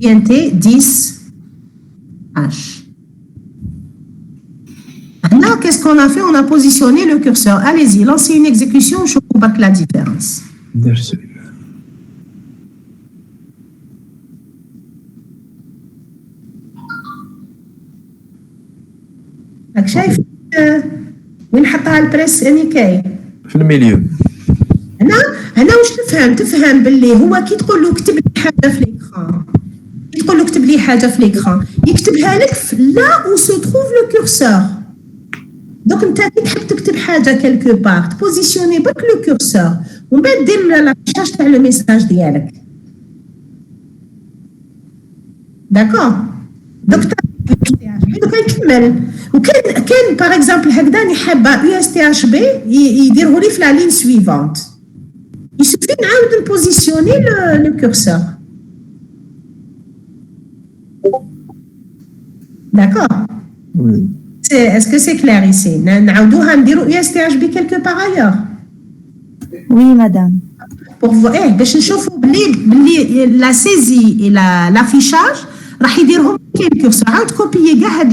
INT 10H. Là, qu'est-ce qu'on a fait? On a positionné le curseur. Allez-y, lancez une exécution, je vous batte la différence. راك شايف وين حطها البريس نيكاي؟ في الميليو. هنا واش تفهم باللي هو كي تقول له كتب لي حاجه في ليكران، كي تقول له كتب لي حاجه في ليكران يكتبها لك لا او سو تروف لو كورسور. دونك انت كي تحب تكتب حاجه كالكو بار تبوزيسيوني برك لو كورسور ومن بعد دير لافيشاج تاع لو ميساج ديالك. داكور دونك دوكا يكمل. وكان باغ اكزومبل هكذا راني حابه يو اس تي اش بي يديروا لي في لا لين سويفونت يسوفي نعاود نبوزيسيوني لو كورسور. داكور اسكو سي كلير ايسي نعاودوها نديروا يو اس تي اش بي كيلكو باغ ايور. وي مدام بور باش نشوفوا بلي لا سيزي لافيشاج راح يديرهم كاين الكورسور. عاود كوبيي كاع هاد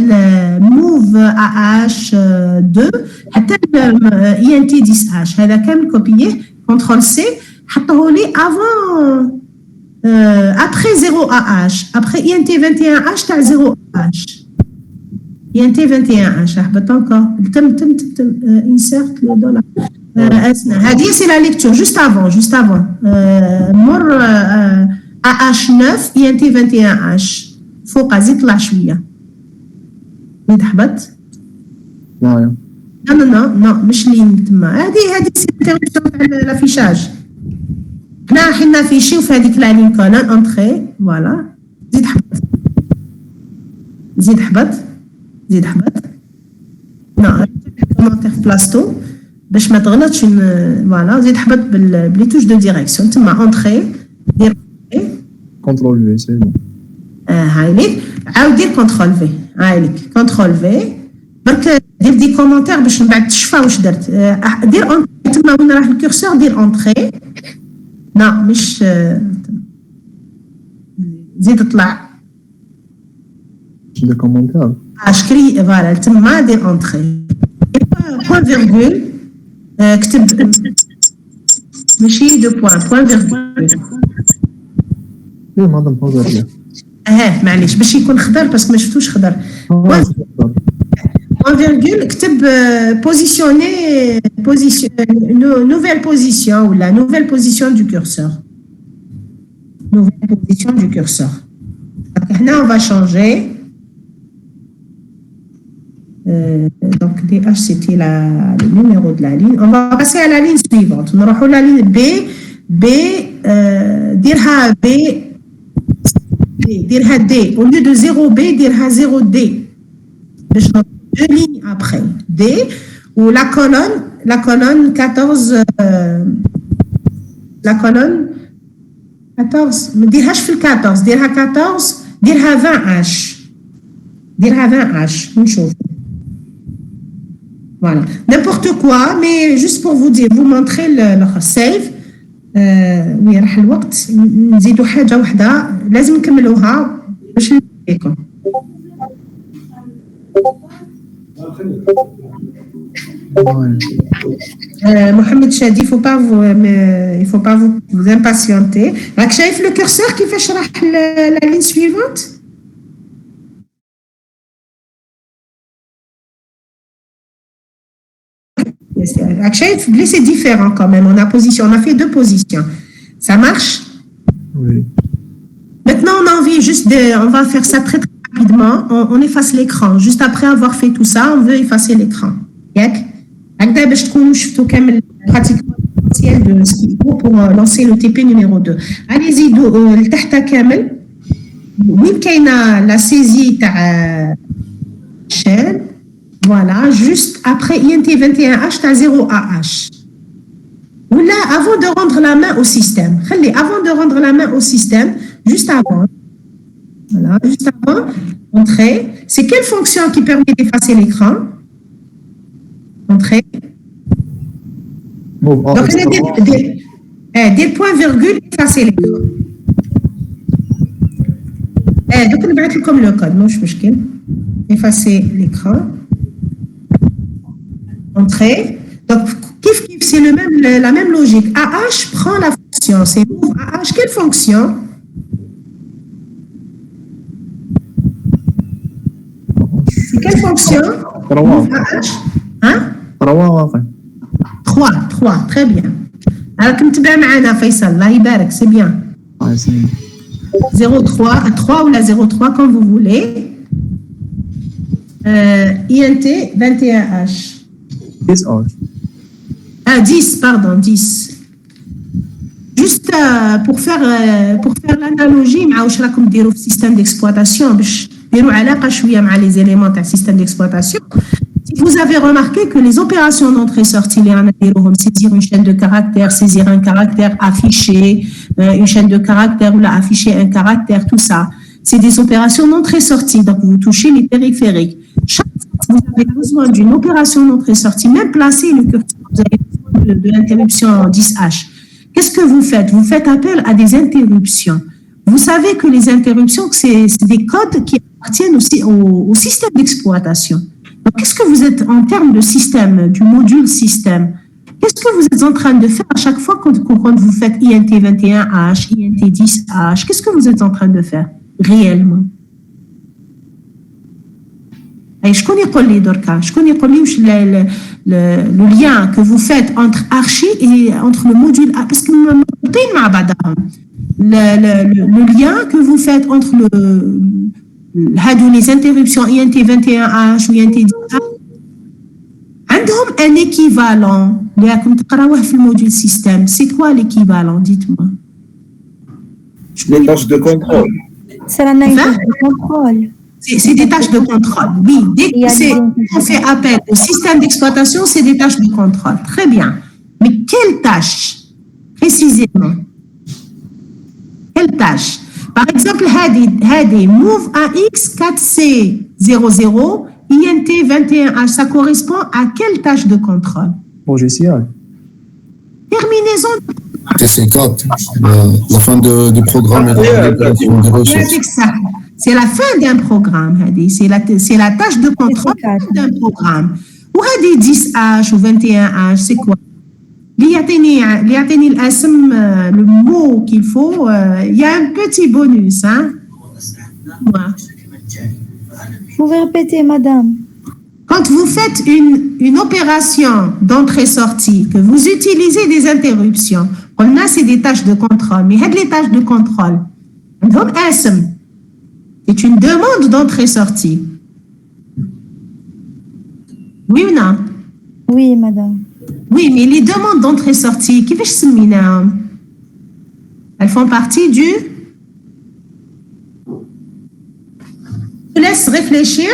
موف اش 2 حتى اي ان تي 10 اش هذا كامل كوبييه كونترول سي حطوه لي افون ابخي 0 اش ابخي اي ان تي 21 اش تاع 0 اش اي ان تي 21 اش هبط انكور تم انسيرت لو دولار اسمع هذه سي لا ليكتور جوست افون مور اش 9 اي ان تي 21 اش فوق زيد طلع شويه زيد هبط. لا نو مش لين تما هذه سي انتربسيون تاع لافيشاج. حنا راح نافيشيو في هذيك لا لين كولون اونتري فوالا زيد هبط نو كومونتير في بلاصتو باش ما تغلطش فوالا زيد هبط بلي توش دو ديريكسيون تما اونتري دير كونترول في سي بون. هاي ليك عاود دير كونترول في هاي ليك كونترول في برك دير دي كومونتير باش من بعد تشفى واش درت. دير تما وين راه الكورسور دير اونتري لا مش زيد طلع دي كومونتير اشكري فوالا تما دير اونتري بوان فيرغول كتب ماشي دو بوان فيرغول. ايه مادام بوان فيرغول معليش باش يكون خضر باسكو ما شفتوش خضر. بوان فيرغول كتب بوزيسيوني نوفيل بوزيسيون ولا نوفيل بوزيسيون دو كورسور. هنا on va changer. Donc DH c'était le numéro de la ligne. On va passer à la ligne suivante. On aura la ligne B dirha B dirha D au lieu de 0B dirha 0D. Deux lignes après D ou la colonne 14 la colonne 14 ما ديرهاش في 14 ديرها 14 ديرها 20 H نشوف voilà n'importe quoi mais juste pour vous dire vous montrer le save. وي راح الوقت نزيدوا حاجه واحده لازم نكملوها باش نوريكم. Mohamed Chadi, il faut pas vous impatienter. راك شايف le curseur كيفاش راح la ligne suivante. راك شايف بلي c'est différent quand même. On a fait deux positions. Ça marche? Oui. Maintenant, on va faire ça très très rapidement. On efface l'écran. Juste après avoir fait tout ça, on veut effacer l'écran. هكذا باش تكونوا شفتوا كامل pratiquement l'essentiel de ce qu'il faut pour lancer le TP numéro 2. Allez زيدوا لتحت كامل. وين كاينه la saisie تاع chaîne. Voilà, juste après INT 21H تاع 0AH. Ou là, avant de rendre la main au système. Avant de rendre la main au système, juste avant. Voilà, juste avant, entrée. C'est quelle fonction qui permet d'effacer l'écran? Entrée. Move Donc, AX des points-virgules, effacer l'écran. Donc, on va mettre comme le code. Non, je peux effacer l'écran. Entrée. Donc, c'est la même logique. AH prend la fonction. C'est move AH. Quelle fonction? C'est quelle fonction? Move AH. Hein? 3. Très bien. Alors, comme tu bien, Faisal, là, Ibarak, c'est bien. 3 ou la 03, comme vous voulez. INT 21H. 10H. 10, pardon, 10. Juste pour faire l'analogie, je vais vous dire le système d'exploitation, les éléments du système d'exploitation. Si vous avez remarqué que les opérations d'entrée-sortie, saisir une chaîne de caractères, saisir un caractère, afficher une chaîne de caractères ou afficher un caractère, tout ça, c'est des opérations d'entrée-sortie. Donc, vous touchez les périphériques. Chaque fois que vous avez besoin d'une opération d'entrée-sortie, même placer le curseur, vous avez besoin de l'interruption 10H. Qu'est-ce que vous faites? Vous faites appel à des interruptions. Vous savez que les interruptions, c'est des codes qui appartiennent aussi au système d'exploitation. Donc, qu'est-ce que vous êtes en termes de système, du module système? Qu'est-ce que vous êtes en train de faire à chaque fois quand vous faites INT 21H, INT 10H? Qu'est-ce que vous êtes en train de faire réellement? Je connais le lien que vous faites entre Archie et entre le module A, parce que le lien que vous faites entre les interruptions INT 21H ou INT 10H, عندهم un équivalent اللي راكم تقراوه في الموديل système. C'est quoi l'équivalent? Dites-moi. Les tâches de contrôle. C'est l'analyse de contrôle. C'est des tâches de contrôle. Oui, dès qu'on fait appel au système d'exploitation, c'est des tâches de contrôle. Très bien. Mais quelles tâches précisément? Quelles tâches? Par exemple, Hadi, move AX 4C00, INT 21H, ça correspond à quelle tâche de contrôle? Logiciel. Terminaison. TC4, la fin du programme et des ressources. C'est la fin d'un programme, Hadi. C'est la tâche de contrôle d'un programme. Ou Hadi 10H ou 21H, c'est quoi? Le mot qu'il faut, il y a un petit bonus, hein? Vous pouvez répéter, madame. Quand vous faites une opération d'entrée-sortie, que vous utilisez des interruptions, on a c'est des tâches de contrôle, mais les tâches de contrôle, c'est une demande d'entrée-sortie. Oui ou non? Oui, madame. Oui, mais les demandes d'entrée-sortie, qui fait elles font partie du... Je vous laisse réfléchir.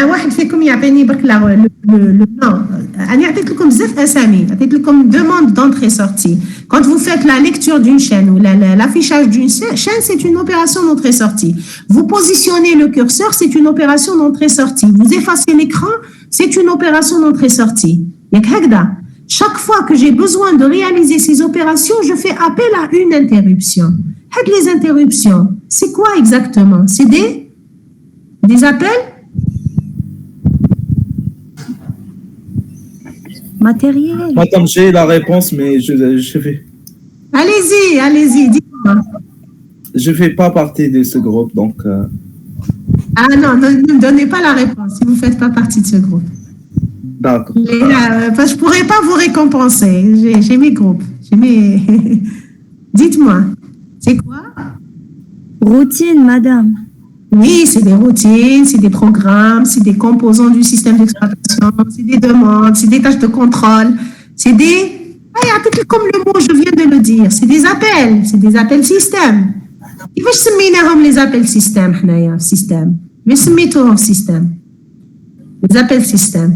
واحد فيكم يعطيني برك le nom. أنا عطيت لكم بزاف أسامي، عطيت لكم demande d'entrée-sortie. Quand vous faites la lecture d'une chaîne ou l'affichage d'une chaîne, c'est une opération d'entrée-sortie. Vous positionnez le curseur, c'est une opération d'entrée-sortie. Vous effacez l'écran, c'est une opération d'entrée-sortie. Chaque fois que j'ai besoin de réaliser ces opérations, je fais appel à une interruption. Les interruptions, c'est quoi exactement? C'est des appels? matériel. Madame, j'ai la réponse, mais je vais. Allez-y, dites-moi. Je fais pas partie de ce groupe, donc. Ah non, ne me donnez pas la réponse si vous ne faites pas partie de ce groupe. D'accord. Parce que je ne pourrais pas vous récompenser. J'ai mes groupes. Dites-moi, c'est quoi? Routine, madame. Oui, c'est des routines, c'est des programmes, c'est des composants du système d'exploitation, c'est des demandes, c'est des tâches de contrôle, c'est des... comme le mot, je viens de le dire, c'est des appels système. كيفاش سميناهم les appels système حنايا système mais سميتوهم système les appels système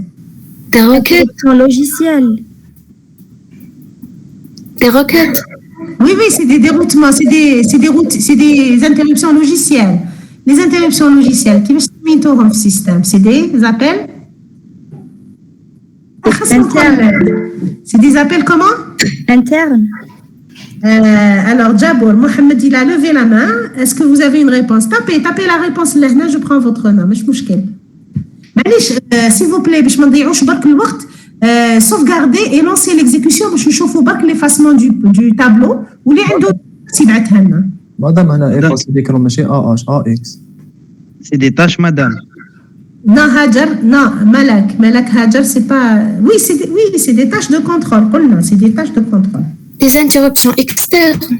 Des requêtes. Son logiciel. Des requêtes. oui c'est des déroutements c'est des interruptions logicielles. Les interruptions logicielles كيفاش سميتوهم système c'est des appels c'est des appels comment Interne. Alors, Djabour, Mohamed, il a levé la main. Est-ce que vous avez une réponse? Tapez la réponse là, je prends votre nom. مش مشكل. معليش, s'il vous plaît, باش ما نضيعوش برك الوقت, sauvegarder et lancer l'exécution باش نشوفوا برك l'effacement du tableau واللي عنده يبعثها لنا. مادام هنا ايفاس ذكروا ماشي ا اش ا اكس. C'est des tâches, madame. Non, Hajar, non, Malak Hajar, c'est pas. Oui, c'est des tâches de contrôle. C'est des tâches de contrôle. Des interruptions externes.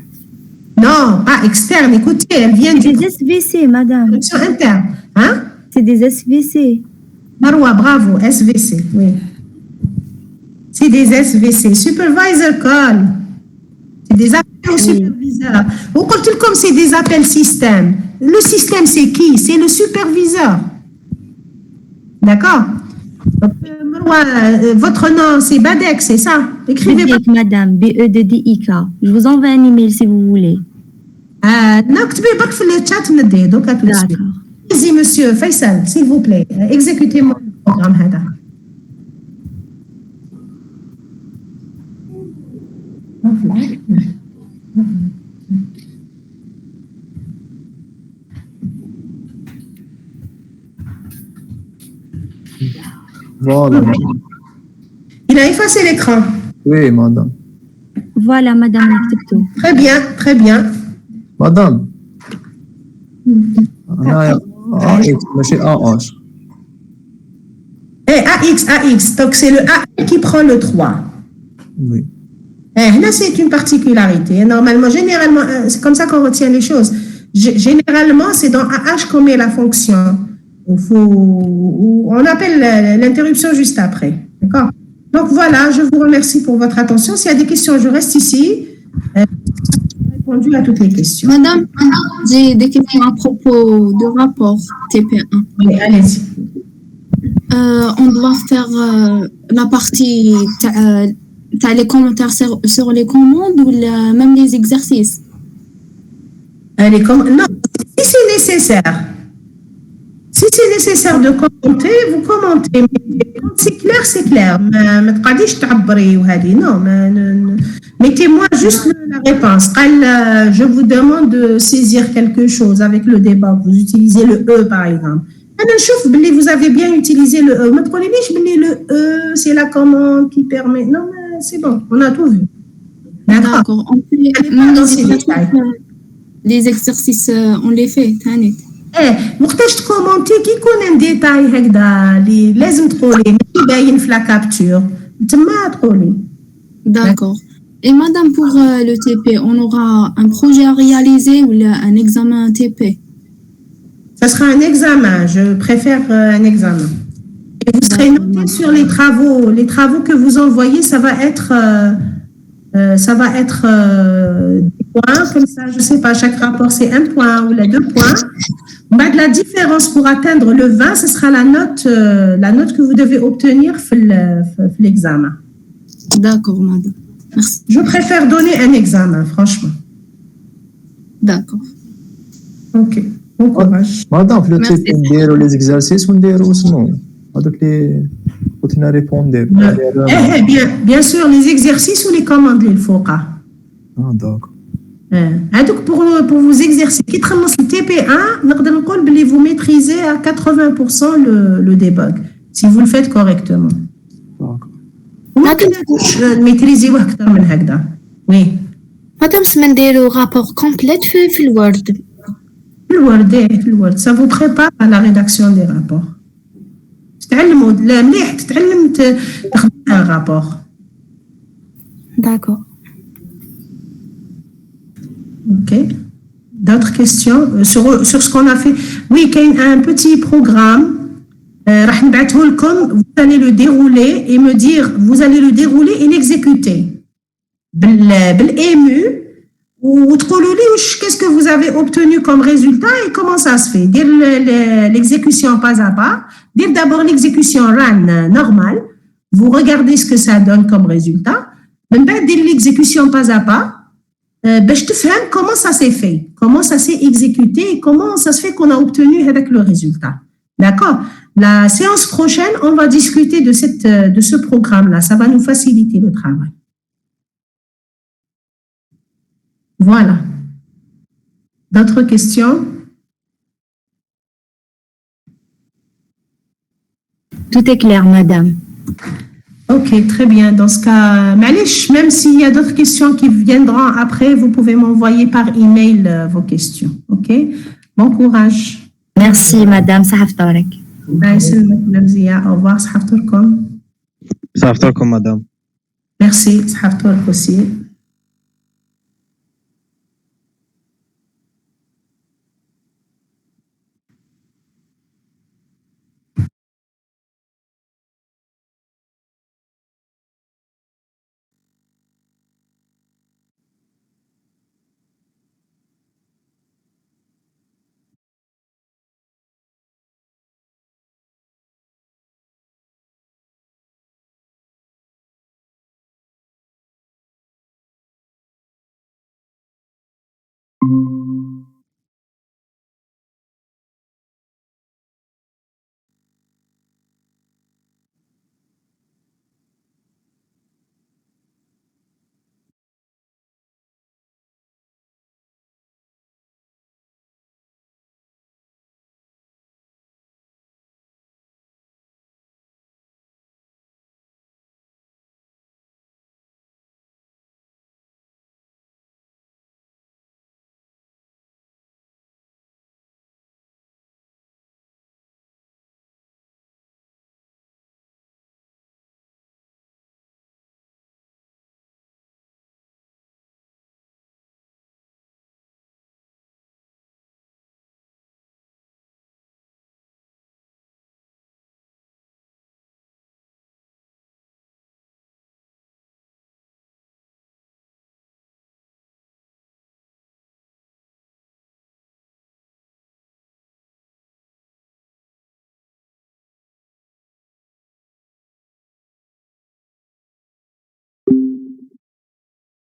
Non, pas externes. Écoutez, elles viennent des SVC, madame. Interruption interne. Hein? C'est des SVC. Marwa, bravo, SVC, oui. C'est des SVC. Supervisor call. C'est des appels au superviseur. Ou quand comme c'est des appels système. Le système, c'est qui? C'est le superviseur. D'accord? Donc, Marwa, votre nom, c'est Badek, c'est ça? Écrivez Badek, madame, B-E-D-D-I-K. Je vous envoie un email si vous voulez. Non, اكتبي برك في الشات نديه دوكا tout de suite. Vas-y, monsieur Faisal, s'il vous plaît, exécutez-moi le programme هذا. Voilà. Il a effacé l'écran. Oui, madame. Voilà, madame, Très bien. Madame. AX, ماشي AH. AX. Donc, c'est le A qui prend le 3. Oui. Là, c'est une particularité. Normalement, généralement, c'est comme ça qu'on retient les choses. Généralement, c'est dans AH qu'on met la fonction. On appelle l'interruption juste après. D'accord? Donc voilà, je vous remercie pour votre attention. S'il y a des questions, je reste ici. J'ai répondu à toutes les questions. Madame, j'ai des questions à propos du rapport TP1. Oui, allez-y. On doit faire la partie les commentaires sur les commandes ou même les exercices? Non, si c'est nécessaire. Si c'est nécessaire de commenter, vous commentez. Mais quand c'est clair, c'est clair. ما تقعديش تعبري وهذه. Non, mettez-moi juste la réponse. Je vous demande de saisir quelque chose avec le débat. Vous utilisez le E, par exemple. Vous avez bien utilisé le E. ما تقوليليش بلي le E, c'est la commande qui permet. Non, mais c'est bon, on a tout vu. D'accord. Les exercices, on les fait, Tanit. وقتاش تكومونتي كي يكون ان ديتاي هكذا اللي لازم تقولي ماشي باين في لا كابتور تما تقولي. D'accord. Et madame, pour le TP, on aura un projet à réaliser ou un examen TP? Ça sera un examen, je préfère un examen. Et vous serez noté sur les travaux que vous envoyez, ça va être des points, comme ça, je ne sais pas, chaque rapport c'est 1 point ou 2 points. Mais la différence pour atteindre le 20, ce sera la note que vous devez obtenir dans l'examen. D'accord, madame. Merci. Je préfère donner un examen, franchement. D'accord. Ok. Bon courage. Madame, le type نديروا les exercices ونديروا اسمه هذوك اللي قلت لنا ريبوندير. Bien sûr, les exercices ou les commandes للفوقة. d'accord. Donc pour vous exercer, qui تخلص le TP1, نقدر نقول بلي vous maîtrisez à 80% le debug si vous le faites correctement. D'accord. وما كناش نميتريزيوه اكثر من هكذا. وي مادام سما نديرو رابور كومبليت في الوورد. في الوورد ça vous prépare à la rédaction des rapports. تتعلموا مليح تتعلم تخدم الرابور. D'accord. Ok. D'autres questions sur ce qu'on a fait? Oui, il y a un petit programme. راح نبعثه لكم. Vous allez le dérouler et me dire, vous allez le dérouler et l'exécuter. بالإيمو وتقولوا لي qu'est-ce que vous avez obtenu comme résultat et comment ça se fait. Dire l'exécution pas à pas. Dire d'abord l'exécution run normale. Vous regardez ce que ça donne comme résultat. من بعد dire l'exécution pas à pas. باش تفهم comment ça s'est fait, comment ça s'est exécuté et comment ça se fait qu'on a obtenu avec le résultat. D'accord? La séance prochaine, on va discuter de ce programme-là. Ça va nous faciliter le travail. Voilà. D'autres questions? Tout est clair, madame. Ok, très bien. Dans ce cas, Malish, même s'il y a d'autres questions qui viendront après, vous pouvez m'envoyer par email vos questions. Ok? Bon courage. Merci, madame. Sahaftarek. Au revoir. Sahaftarkom. صافطركم مدام. Merci. Sahaftark aussi.